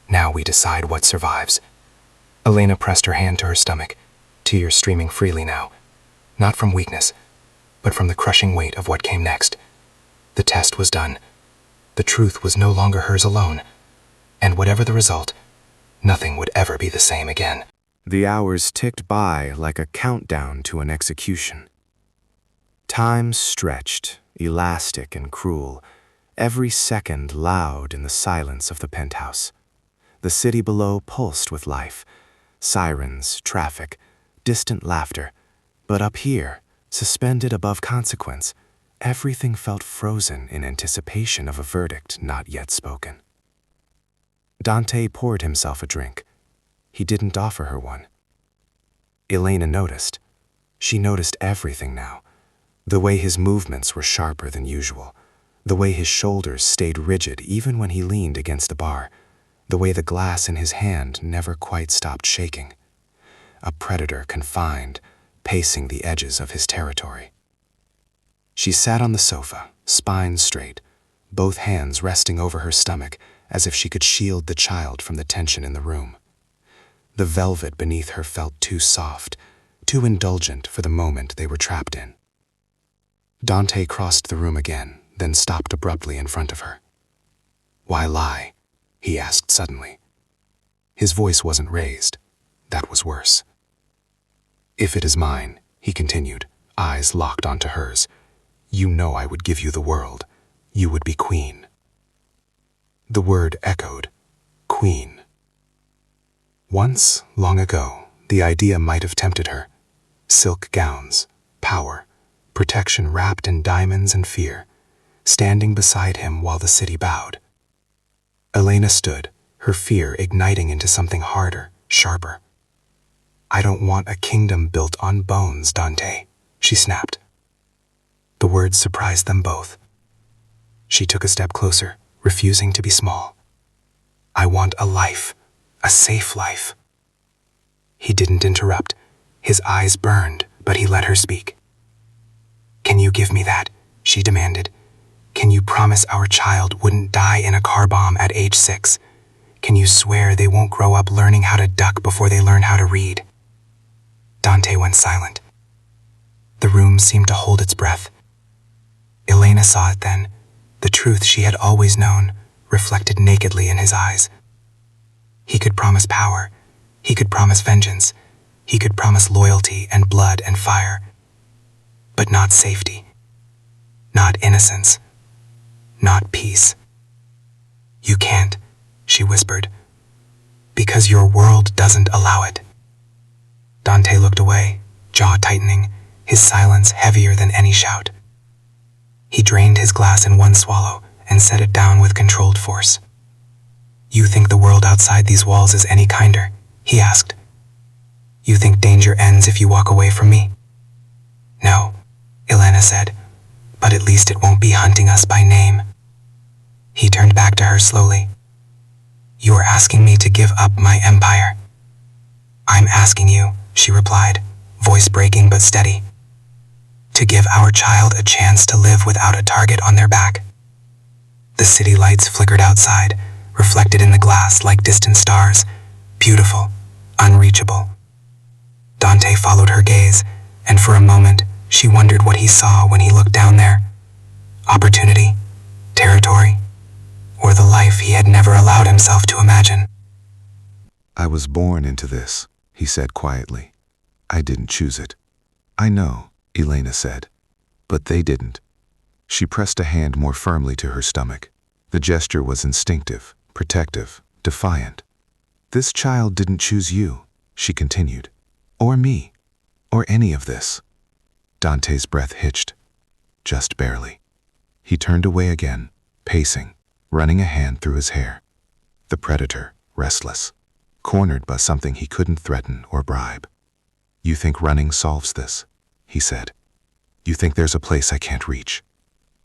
"Now we decide what survives." Elena pressed her hand to her stomach, tears streaming freely now, not from weakness, but from the crushing weight of what came next. The test was done. The truth was no longer hers alone, and whatever the result, nothing would ever be the same again. The hours ticked by like a countdown to an execution. Time stretched, elastic and cruel, every second loud in the silence of the penthouse. The city below pulsed with life, sirens, traffic, distant laughter. But up here, suspended above consequence, everything felt frozen in anticipation of a verdict not yet spoken. Dante poured himself a drink. He didn't offer her one. Elena noticed. She noticed everything now. The way his movements were sharper than usual, the way his shoulders stayed rigid even when he leaned against the bar, the way the glass in his hand never quite stopped shaking. A predator confined, pacing the edges of his territory. She sat on the sofa, spine straight, both hands resting over her stomach as if she could shield the child from the tension in the room. The velvet beneath her felt too soft, too indulgent for the moment they were trapped in. Dante crossed the room again, then stopped abruptly in front of her. "Why lie?" he asked suddenly. His voice wasn't raised. That was worse. "If it is mine," he continued, eyes locked onto hers, "you know I would give you the world. You would be queen." The word echoed. Queen. Once, long ago, the idea might have tempted her. Silk gowns, power, protection wrapped in diamonds and fear, standing beside him while the city bowed. Elena stood, her fear igniting into something harder, sharper. I don't want a kingdom built on bones, Dante, she snapped. The words surprised them both. She took a step closer, refusing to be small. I want a life, a safe life. He didn't interrupt. His eyes burned, but he let her speak. Can you give me that? She demanded. Can you promise our child wouldn't die in a car bomb at age 6? Can you swear they won't grow up learning how to duck before they learn how to read? Dante went silent. The room seemed to hold its breath. Elena saw it then, the truth she had always known, reflected nakedly in his eyes. He could promise power. He could promise vengeance. He could promise loyalty and blood and fire. But not safety. Not innocence. Not peace. You can't, she whispered, because your world doesn't allow it. Dante looked away, jaw tightening, his silence heavier than any shout. He drained his glass in one swallow and set it down with controlled force. You think the world outside these walls is any kinder? He asked. You think danger ends if you walk away from me? No, Elena said, but at least it won't be hunting us by name. He turned back to her slowly. You are asking me to give up my empire. I'm asking you, she replied, voice breaking but steady, to give our child a chance to live without a target on their back. The city lights flickered outside, reflected in the glass like distant stars, beautiful, unreachable. Dante followed her gaze, and for a moment, she wondered what he saw when he looked down there. Opportunity, territory, or the life he had never allowed himself to imagine. I was born into this, he said quietly. I didn't choose it. I know, Elena said, but they didn't. She pressed a hand more firmly to her stomach. The gesture was instinctive, protective, defiant. This child didn't choose you, she continued, or me, or any of this. Dante's breath hitched, just barely. He turned away again, pacing, running a hand through his hair. The predator, restless, cornered by something he couldn't threaten or bribe. You think running solves this, he said. You think there's a place I can't reach.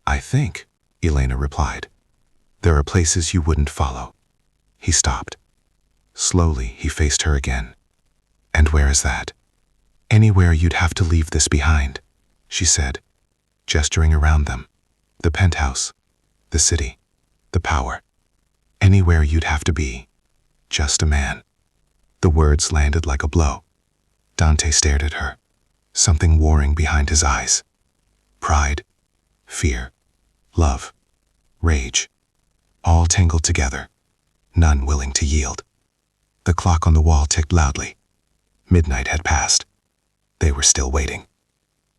I think, Elena replied. There are places you wouldn't follow. He stopped. Slowly, he faced her again. And where is that? Anywhere you'd have to leave this behind, she said, gesturing around them. The penthouse, the city, the power. Anywhere you'd have to be, just a man. The words landed like a blow. Dante stared at her, something warring behind his eyes. Pride, fear, love, rage, all tangled together, none willing to yield. The clock on the wall ticked loudly. Midnight had passed. They were still waiting.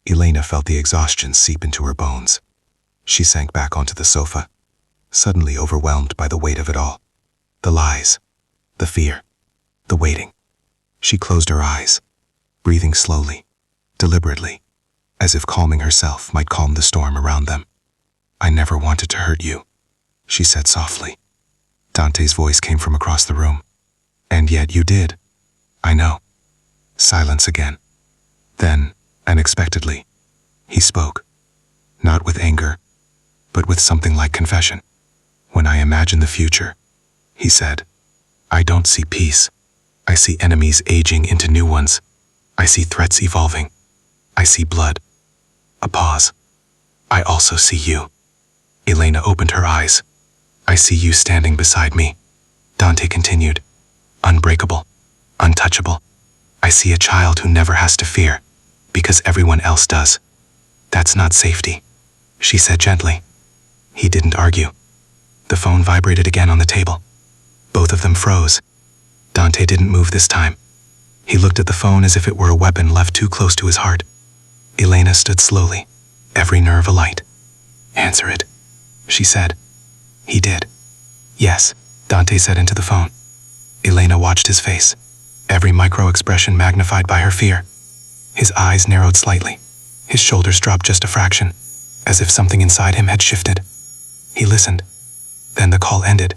Elena felt the exhaustion seep into her bones. She sank back onto the sofa, suddenly overwhelmed by the weight of it all. The lies, the fear, the waiting. She closed her eyes, breathing slowly, deliberately, as if calming herself might calm the storm around them. I never wanted to hurt you, she said softly. Dante's voice came from across the room. And yet you did. I know. Silence again. Then, unexpectedly, he spoke, not with anger, but with something like confession. When I imagine the future, he said, I don't see peace. I see enemies aging into new ones. I see threats evolving. I see blood. A pause. I also see you. Elena opened her eyes. I see you standing beside me. Dante continued, unbreakable, untouchable. I see a child who never has to fear, because everyone else does. That's not safety, she said gently. He didn't argue. The phone vibrated again on the table. Both of them froze. Dante didn't move this time. He looked at the phone as if it were a weapon left too close to his heart. Elena stood slowly, every nerve alight. Answer it, she said. He did. Yes, Dante said into the phone. Elena watched his face, every micro-expression magnified by her fear. His eyes narrowed slightly. His shoulders dropped just a fraction, as if something inside him had shifted. He listened. Then the call ended.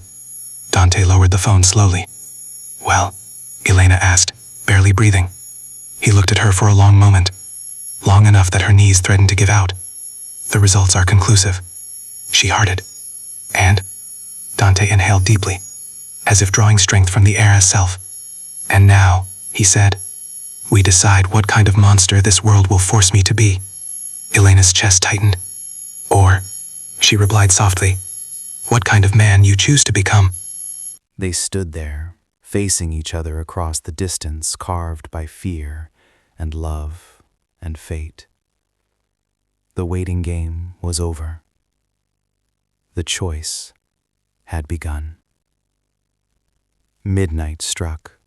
Dante lowered the phone slowly. Well, Elena asked, barely breathing. He looked at her for a long moment, long enough that her knees threatened to give out. The results are conclusive. She hearted. And Dante inhaled deeply, as if drawing strength from the air itself. And now, he said, we decide what kind of monster this world will force me to be. Elena's chest tightened. Or, she replied softly, what kind of man you choose to become. They stood there, facing each other across the distance carved by fear and love and fate. The waiting game was over. The choice had begun. Midnight struck.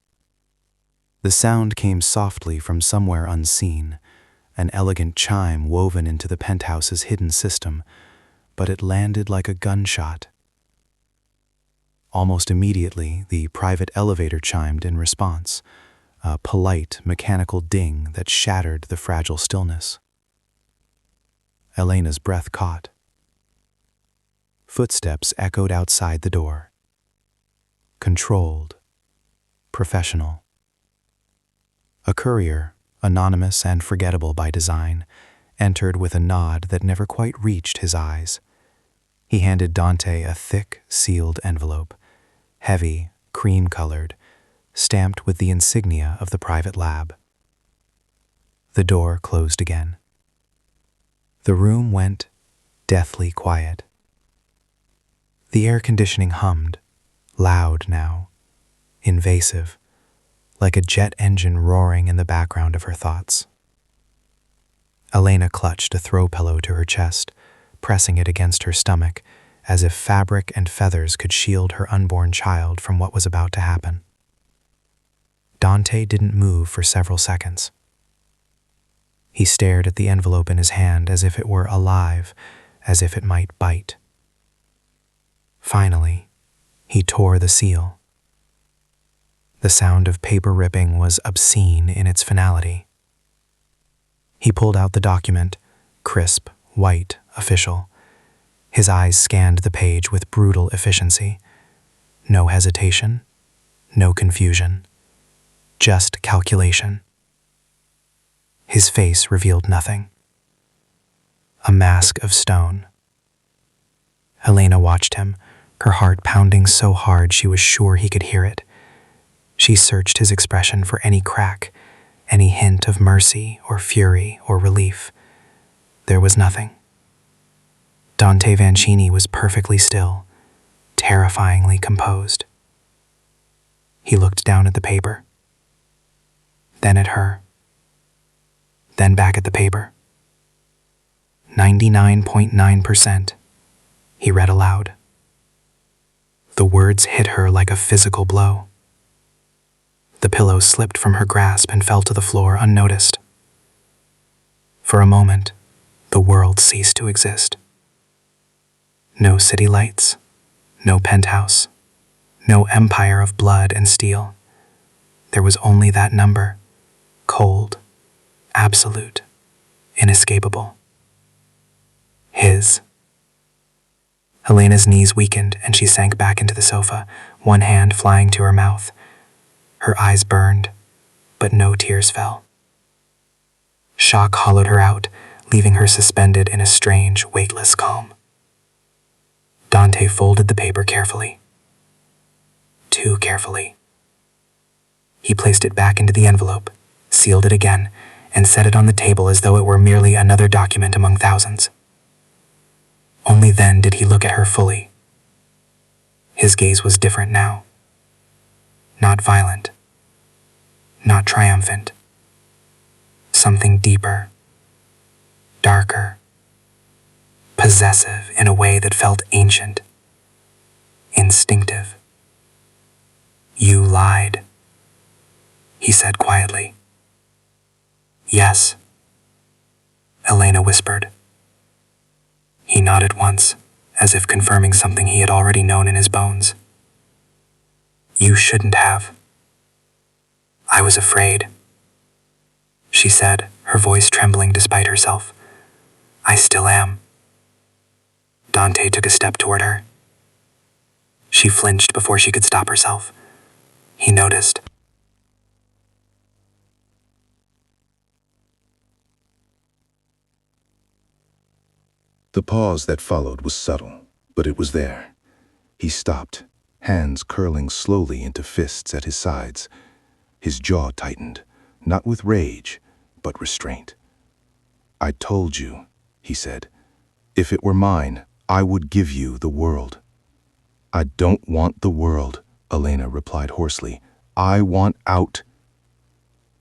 The sound came softly from somewhere unseen, an elegant chime woven into the penthouse's hidden system, but it landed like a gunshot. Almost immediately, the private elevator chimed in response, a polite, mechanical ding that shattered the fragile stillness. Elena's breath caught. Footsteps echoed outside the door. Controlled, professional. A courier, anonymous and forgettable by design, entered with a nod that never quite reached his eyes. He handed Dante a thick, sealed envelope, heavy, cream-colored, stamped with the insignia of the private lab. The door closed again. The room went deathly quiet. The air conditioning hummed, loud now, invasive, like a jet engine roaring in the background of her thoughts. Elena clutched a throw pillow to her chest, pressing it against her stomach, as if fabric and feathers could shield her unborn child from what was about to happen. Dante didn't move for several seconds. He stared at the envelope in his hand as if it were alive, as if it might bite. Finally, he tore the seal. The sound of paper ripping was obscene in its finality. He pulled out the document, crisp, white, official. His eyes scanned the page with brutal efficiency. No hesitation, no confusion, just calculation. His face revealed nothing. A mask of stone. Helena watched him, her heart pounding so hard she was sure he could hear it. She searched his expression for any crack, any hint of mercy or fury or relief. There was nothing. Dante Vancini was perfectly still, terrifyingly composed. He looked down at the paper, then at her, then back at the paper. 99.9%, he read aloud. The words hit her like a physical blow. The pillow slipped from her grasp and fell to the floor unnoticed. For a moment, the world ceased to exist. No city lights, no penthouse, no empire of blood and steel. There was only that number, cold, absolute, inescapable. His. Helena's knees weakened and she sank back into the sofa, one hand flying to her mouth. Her eyes burned, but no tears fell. Shock hollowed her out, leaving her suspended in a strange, weightless calm. Dante folded the paper carefully. Too carefully. He placed it back into the envelope, sealed it again, and set it on the table as though it were merely another document among thousands. Only then did he look at her fully. His gaze was different now. Not violent. Not triumphant. Something deeper. Darker. Possessive in a way that felt ancient. Instinctive. You lied, he said quietly. Yes, Elena whispered. He nodded once, as if confirming something he had already known in his bones. You shouldn't have. I was afraid, she said, her voice trembling despite herself. I still am. Dante took a step toward her. She flinched before she could stop herself. He noticed. The pause that followed was subtle, but it was there. He stopped, hands curling slowly into fists at his sides. His jaw tightened, not with rage, but restraint. "I told you," he said. "If it were mine, I would give you the world." "I don't want the world," Elena replied hoarsely. "I want out."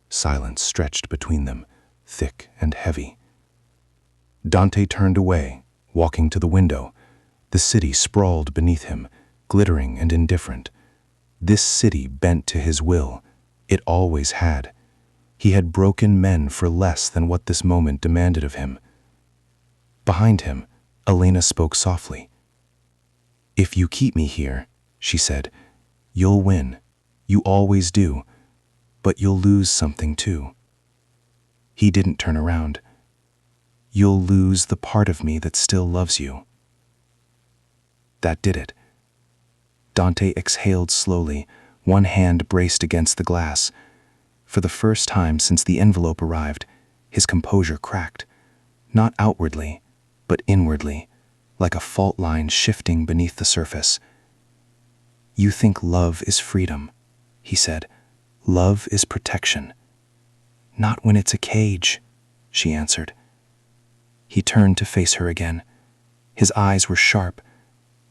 Silence stretched between them, thick and heavy. Dante turned away, walking to the window. The city sprawled beneath him, glittering and indifferent. This city bent to his will. It always had. He had broken men for less than what this moment demanded of him. Behind him, Elena spoke softly. "If you keep me here," she said, "you'll win. You always do. But you'll lose something too." He didn't turn around. "You'll lose the part of me that still loves you." That did it. Dante exhaled slowly, one hand braced against the glass. For the first time since the envelope arrived, his composure cracked. Not outwardly, but inwardly, like a fault line shifting beneath the surface. "You think love is freedom," he said. "Love is protection." "Not when it's a cage," she answered. He turned to face her again. His eyes were sharp,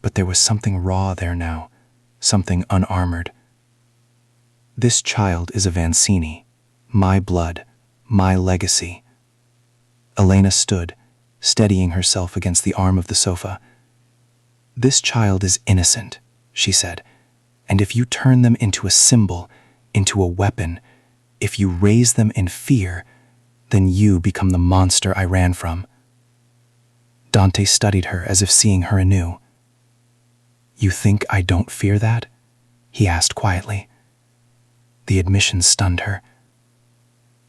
but there was something raw there now, something unarmored. "This child is a Vancini, my blood, my legacy." Elena stood, steadying herself against the arm of the sofa. "This child is innocent," she said, "and if you turn them into a symbol, into a weapon, if you raise them in fear, then you become the monster I ran from." Dante studied her as if seeing her anew. "You think I don't fear that?" he asked quietly. The admission stunned her.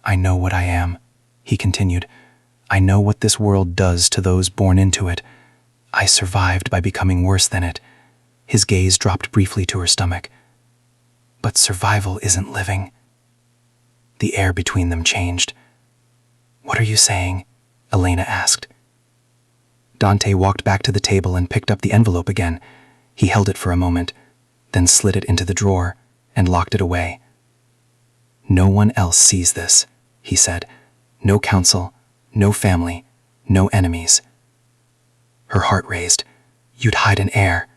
"I know what I am," he continued. "I know what this world does to those born into it. I survived by becoming worse than it." His gaze dropped briefly to her stomach. "But survival isn't living." The air between them changed. "What are you saying?" Elena asked. Dante walked back to the table and picked up the envelope again. He held it for a moment, then slid it into the drawer and locked it away. "No one else sees this," he said. "No council, no family, no enemies." Her heart raised. "You'd hide an heir."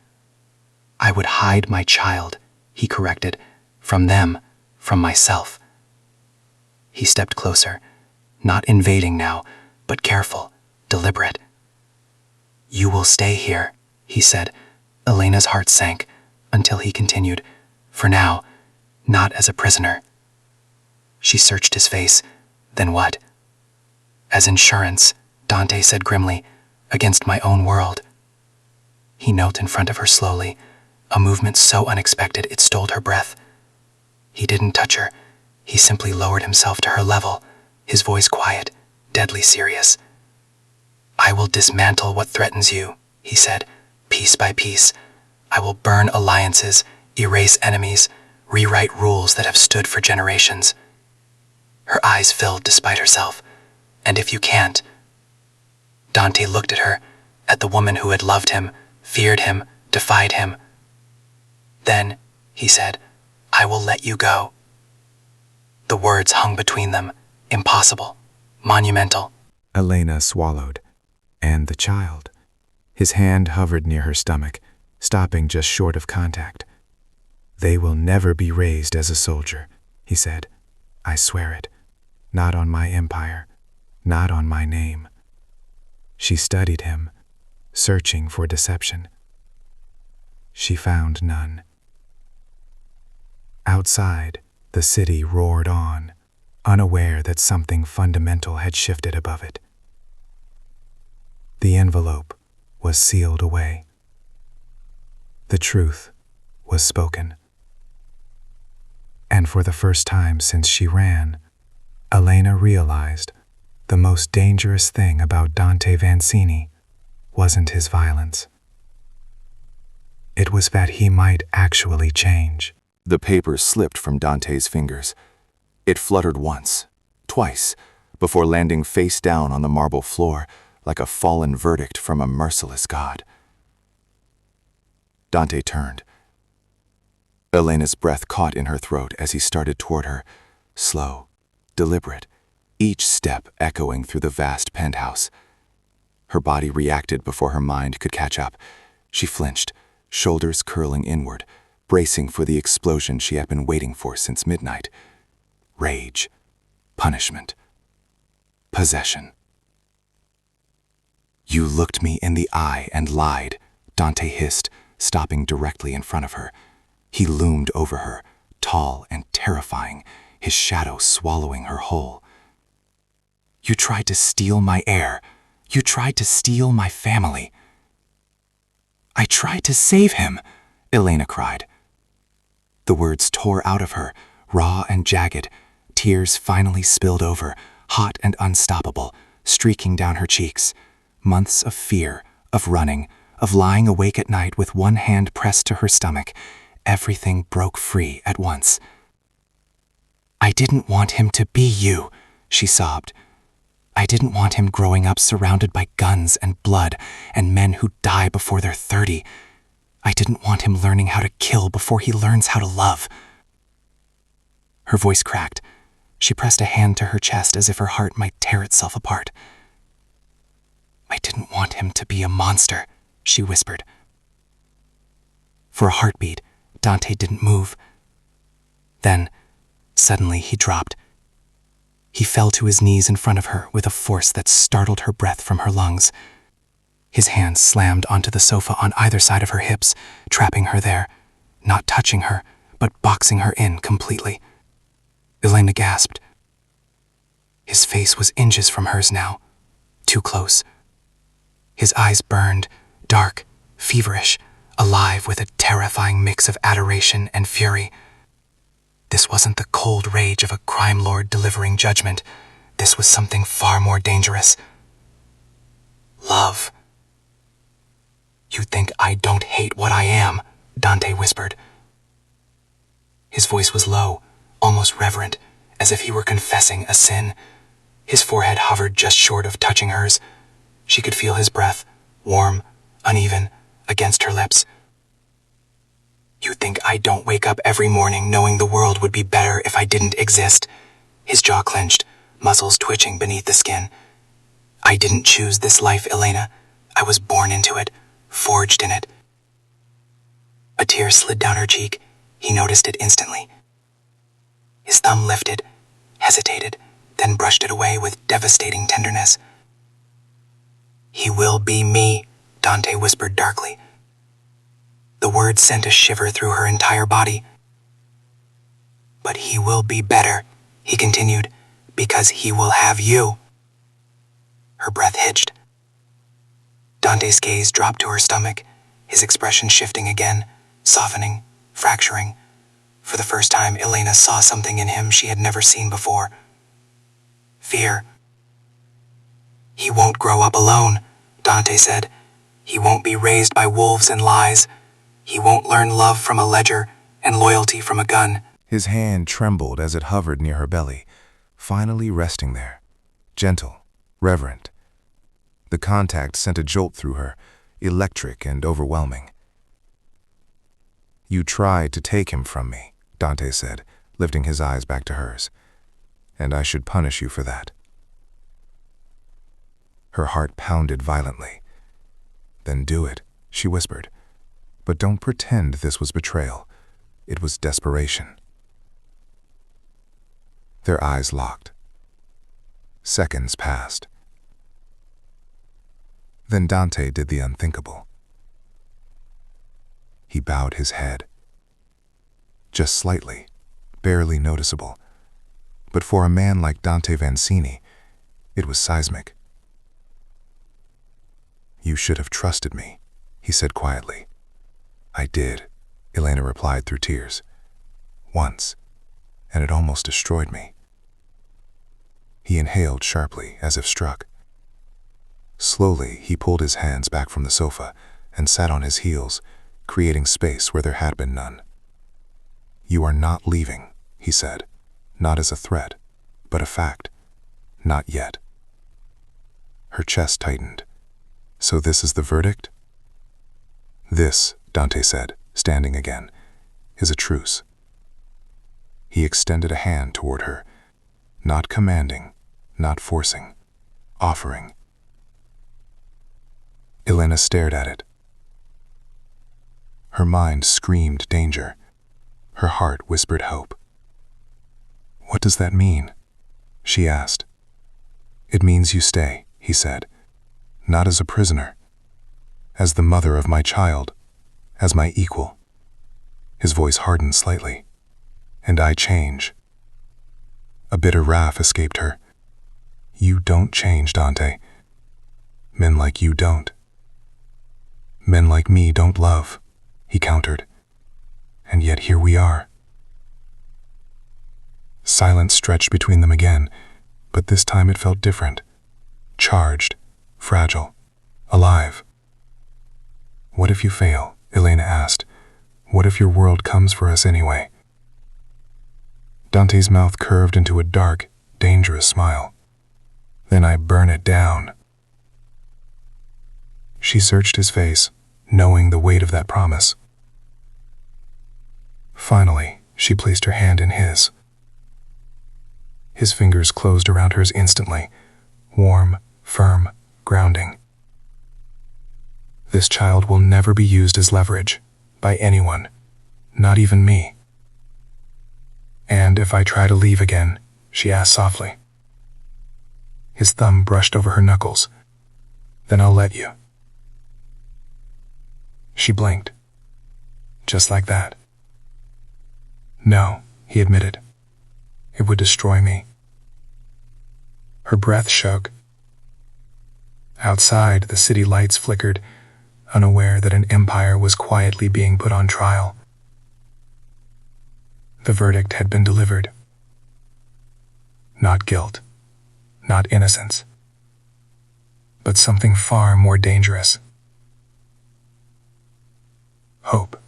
"I would hide my child," he corrected. "From them, from myself." He stepped closer, not invading now, but careful, deliberate. "You will stay here," he said. Elena's heart sank, until he continued, "For now, not as a prisoner." She searched his face. "Then what?" "As insurance," Dante said grimly, "against my own world." He knelt in front of her slowly, a movement so unexpected it stole her breath. He didn't touch her. He simply lowered himself to her level, his voice quiet, deadly serious. "I will dismantle what threatens you," he said, "piece by piece. I will burn alliances, erase enemies, rewrite rules that have stood for generations." Her eyes filled despite herself. "And if you can't?" Dante looked at her, at the woman who had loved him, feared him, defied him. "Then," he said, "I will let you go." The words hung between them, impossible, monumental. Elena swallowed. And the child. His hand hovered near her stomach, stopping just short of contact. "They will never be raised as a soldier," he said. "I swear it. Not on my empire. Not on my name." She studied him, searching for deception. She found none. Outside, the city roared on, unaware that something fundamental had shifted above it. The envelope was sealed away. The truth was spoken. And for the first time since she ran, Elena realized the most dangerous thing about Dante Vancini wasn't his violence. It was that he might actually change. The paper slipped from Dante's fingers. It fluttered once, twice, before landing face down on the marble floor, like a fallen verdict from a merciless god. Dante turned. Elena's breath caught in her throat as he started toward her, slow, deliberate, each step echoing through the vast penthouse. Her body reacted before her mind could catch up. She flinched, shoulders curling inward, bracing for the explosion she had been waiting for since midnight. Rage, punishment, possession. "You looked me in the eye and lied," Dante hissed, stopping directly in front of her. He loomed over her, tall and terrifying, his shadow swallowing her whole. "You tried to steal my heir. You tried to steal my family." "I tried to save him," Elena cried. The words tore out of her, raw and jagged. Tears finally spilled over, hot and unstoppable, streaking down her cheeks. Months of fear, of running, of lying awake at night with one hand pressed to her stomach. Everything broke free at once. "I didn't want him to be you," she sobbed. "I didn't want him growing up surrounded by guns and blood and men who die before they're 30. I didn't want him learning how to kill before he learns how to love." Her voice cracked. She pressed a hand to her chest as if her heart might tear itself apart. "I didn't want him to be a monster," she whispered. For a heartbeat, Dante didn't move. Then, suddenly, he dropped. He fell to his knees in front of her with a force that startled her breath from her lungs. His hands slammed onto the sofa on either side of her hips, trapping her there, not touching her, but boxing her in completely. Elena gasped. His face was inches from hers now, too close. His eyes burned, dark, feverish, alive with a terrifying mix of adoration and fury. This wasn't the cold rage of a crime lord delivering judgment. This was something far more dangerous. Love. "You think I don't hate what I am," Dante whispered. His voice was low, almost reverent, as if he were confessing a sin. His forehead hovered just short of touching hers. She could feel his breath, warm, uneven, against her lips. "You think I don't wake up every morning knowing the world would be better if I didn't exist?" His jaw clenched, muscles twitching beneath the skin. "I didn't choose this life, Elena. I was born into it, forged in it." A tear slid down her cheek. He noticed it instantly. His thumb lifted, hesitated, then brushed it away with devastating tenderness. "He will be me," Dante whispered darkly. The words sent a shiver through her entire body. "But he will be better," he continued, "because he will have you." Her breath hitched. Dante's gaze dropped to her stomach, his expression shifting again, softening, fracturing. For the first time, Elena saw something in him she had never seen before. Fear. "He won't grow up alone," Dante said. "He won't be raised by wolves and lies. He won't learn love from a ledger and loyalty from a gun." His hand trembled as it hovered near her belly, finally resting there, gentle, reverent. The contact sent a jolt through her, electric and overwhelming. "You tried to take him from me," Dante said, lifting his eyes back to hers. "And I should punish you for that." Her heart pounded violently. "Then do it," she whispered. "But don't pretend this was betrayal. It was desperation." Their eyes locked. Seconds passed. Then Dante did the unthinkable. He bowed his head. Just slightly, barely noticeable. But for a man like Dante Vancini, it was seismic. "You should have trusted me," he said quietly. "I did," Elena replied through tears. "Once, and it almost destroyed me." He inhaled sharply, as if struck. Slowly, he pulled his hands back from the sofa and sat on his heels, creating space where there had been none. "You are not leaving," he said, not as a threat, but a fact. "Not yet." Her chest tightened. So this is the verdict? This, Dante said, standing again, is a truce. He extended a hand toward her, not commanding, not forcing, offering. Elena stared at it. Her mind screamed danger. Her heart whispered hope. What does that mean? She asked. It means you stay, he said, not as a prisoner, as the mother of my child, as my equal. His voice hardened slightly. And I change. A bitter wrath escaped her. You don't change, Dante. Men like you don't. Men like me don't love, he countered. And yet here we are. Silence stretched between them again, but this time it felt different. Charged, fragile, alive. What if you fail? Elena asked. What if your world comes for us anyway? Dante's mouth curved into a dark, dangerous smile. Then I burn it down. She searched his face, knowing the weight of that promise. Finally, she placed her hand in his. His fingers closed around hers instantly, warm, firm, grounding. This child will never be used as leverage, by anyone, not even me. And if I try to leave again, she asked softly. His thumb brushed over her knuckles. Then I'll let you. She blinked. Just like that. No, he admitted. It would destroy me. Her breath shook. Outside, the city lights flickered, unaware that an empire was quietly being put on trial. The verdict had been delivered. Not guilt, not innocence, but something far more dangerous. Hope.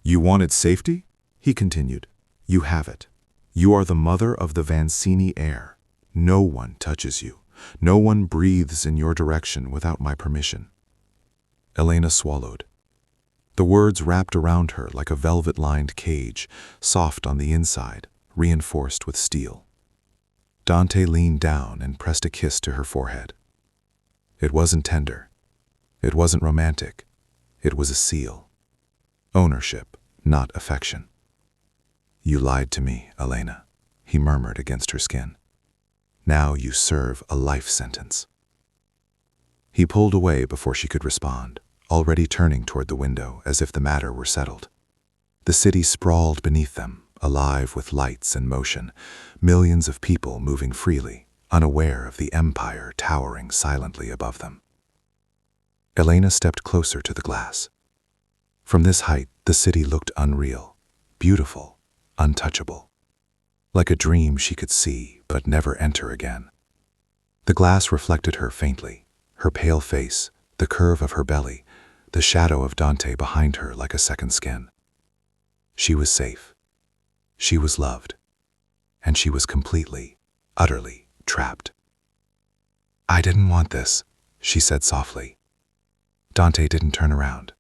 You wanted safety? He continued. You have it. You are the mother of the Vancini heir. No one touches you. No one breathes in your direction without my permission. Elena swallowed. The words wrapped around her like a velvet-lined cage, soft on the inside, reinforced with steel. Dante leaned down and pressed a kiss to her forehead. It wasn't tender. It wasn't romantic. It was a seal. Ownership, not affection. You lied to me, Elena, he murmured against her skin. Now you serve a life sentence. He pulled away before she could respond, already turning toward the window as if the matter were settled. The city sprawled beneath them, alive with lights and motion, millions of people moving freely, unaware of the empire towering silently above them. Elena stepped closer to the glass. From this height, the city looked unreal, beautiful, untouchable. Like a dream she could see, but never enter again. The glass reflected her faintly, her pale face, the curve of her belly, the shadow of Dante behind her like a second skin. She was safe. She was loved. And she was completely, utterly trapped. I didn't want this, she said softly. Dante didn't turn around.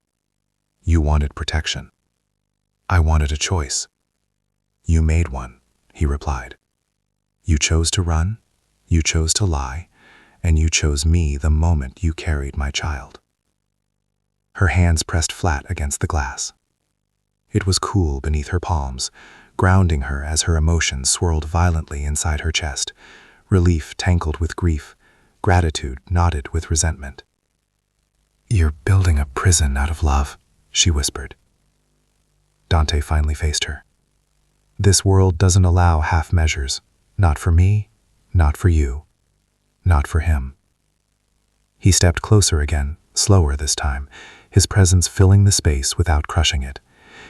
You wanted protection. I wanted a choice. You made one, he replied. You chose to run, you chose to lie, and you chose me the moment you carried my child. Her hands pressed flat against the glass. It was cool beneath her palms, grounding her as her emotions swirled violently inside her chest, relief tangled with grief, gratitude knotted with resentment. You're building a prison out of love, she whispered. Dante finally faced her. This world doesn't allow half measures. Not for me, not for you, not for him. He stepped closer again, slower this time, his presence filling the space without crushing it.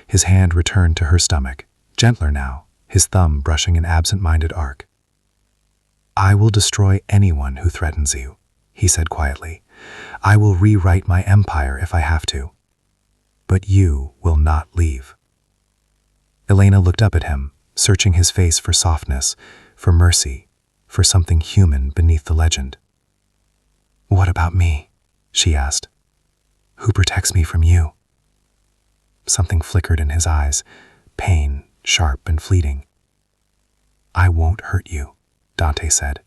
His hand returned to her stomach, gentler now, his thumb brushing an absent-minded arc. I will destroy anyone who threatens you, he said quietly. I will rewrite my empire if I have to. But you will not leave. Elena looked up at him, searching his face for softness, for mercy, for something human beneath the legend. What about me? She asked. Who protects me from you? Something flickered in his eyes, pain, sharp and fleeting. I won't hurt you, Dante said.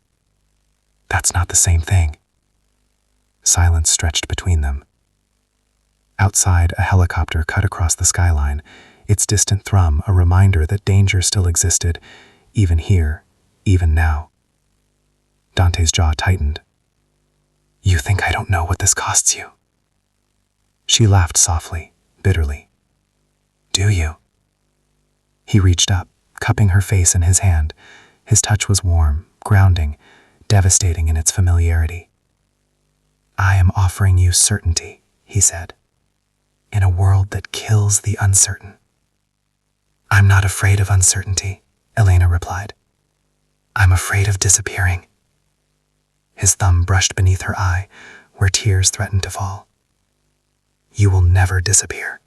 That's not the same thing. Silence stretched between them. Outside, a helicopter cut across the skyline, its distant thrum a reminder that danger still existed, even here, even now. Dante's jaw tightened. You think I don't know what this costs you? She laughed softly, bitterly. Do you? He reached up, cupping her face in his hand. His touch was warm, grounding, devastating in its familiarity. I am offering you certainty, he said, in a world that kills the uncertain. I'm not afraid of uncertainty, Elena replied. I'm afraid of disappearing. His thumb brushed beneath her eye, where tears threatened to fall. You will never disappear.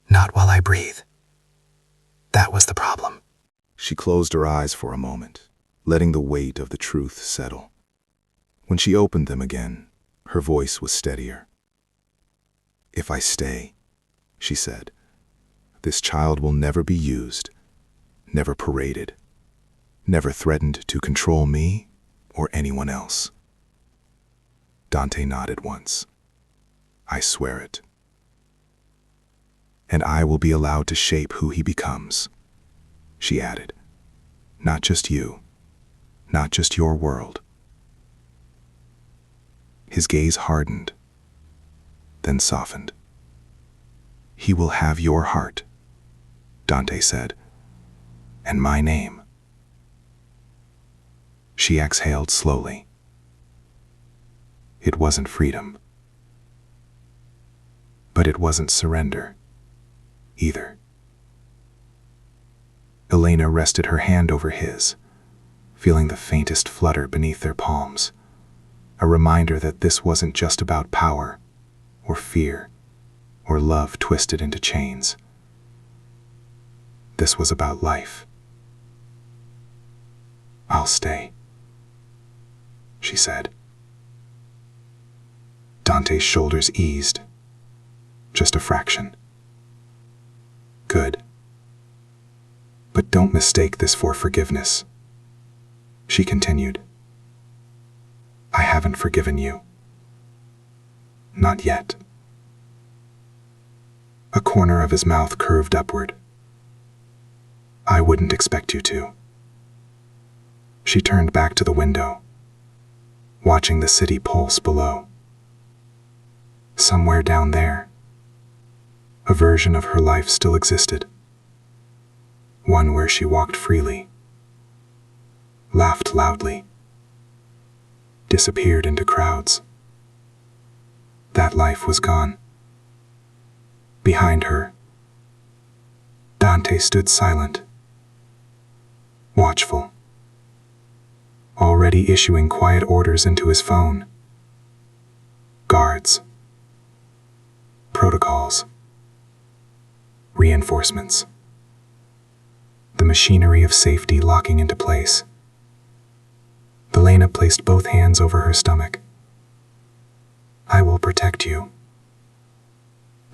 Not while I breathe. That was the problem. She closed her eyes for a moment, letting the weight of the truth settle. When she opened them again, her voice was steadier. If I stay, she said, this child will never be used, never paraded, never threatened to control me or anyone else. Dante nodded once. I swear it. And I will be allowed to shape who he becomes, she added. Not just you, not just your world. His gaze hardened, then softened. He will have your heart, Dante said, and my name. She exhaled slowly. It wasn't freedom, but it wasn't surrender either. Elena rested her hand over his, feeling the faintest flutter beneath their palms, a reminder that this wasn't just about power, or fear, or love twisted into chains. This was about life. I'll stay, she said. Dante's shoulders eased, just a fraction. Good. But don't mistake this for forgiveness, she continued. I haven't forgiven you. Not yet. A corner of his mouth curved upward. I wouldn't expect you to. She turned back to the window, watching the city pulse below. Somewhere down there, a version of her life still existed. One where she walked freely, laughed loudly, disappeared into crowds. That life was gone. Behind her, Dante stood silent, watchful, already issuing quiet orders into his phone. Guards, protocols, reinforcements. The machinery of safety locking into place. Elena placed both hands over her stomach. I will protect you,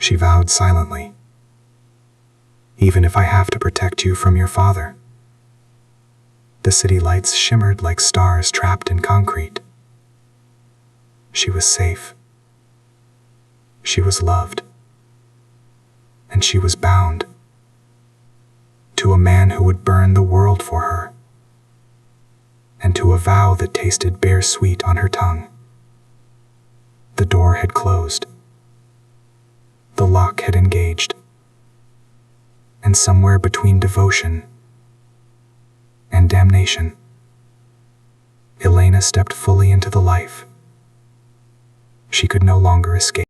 she vowed silently. Even if I have to protect you from your father. The city lights shimmered like stars trapped in concrete. She was safe. She was loved. And she was bound to a man who would burn the world for her, and to a vow that tasted bittersweet on her tongue. The door had closed. The lock had engaged. And somewhere between devotion and damnation, Elena stepped fully into the life she could no longer escape.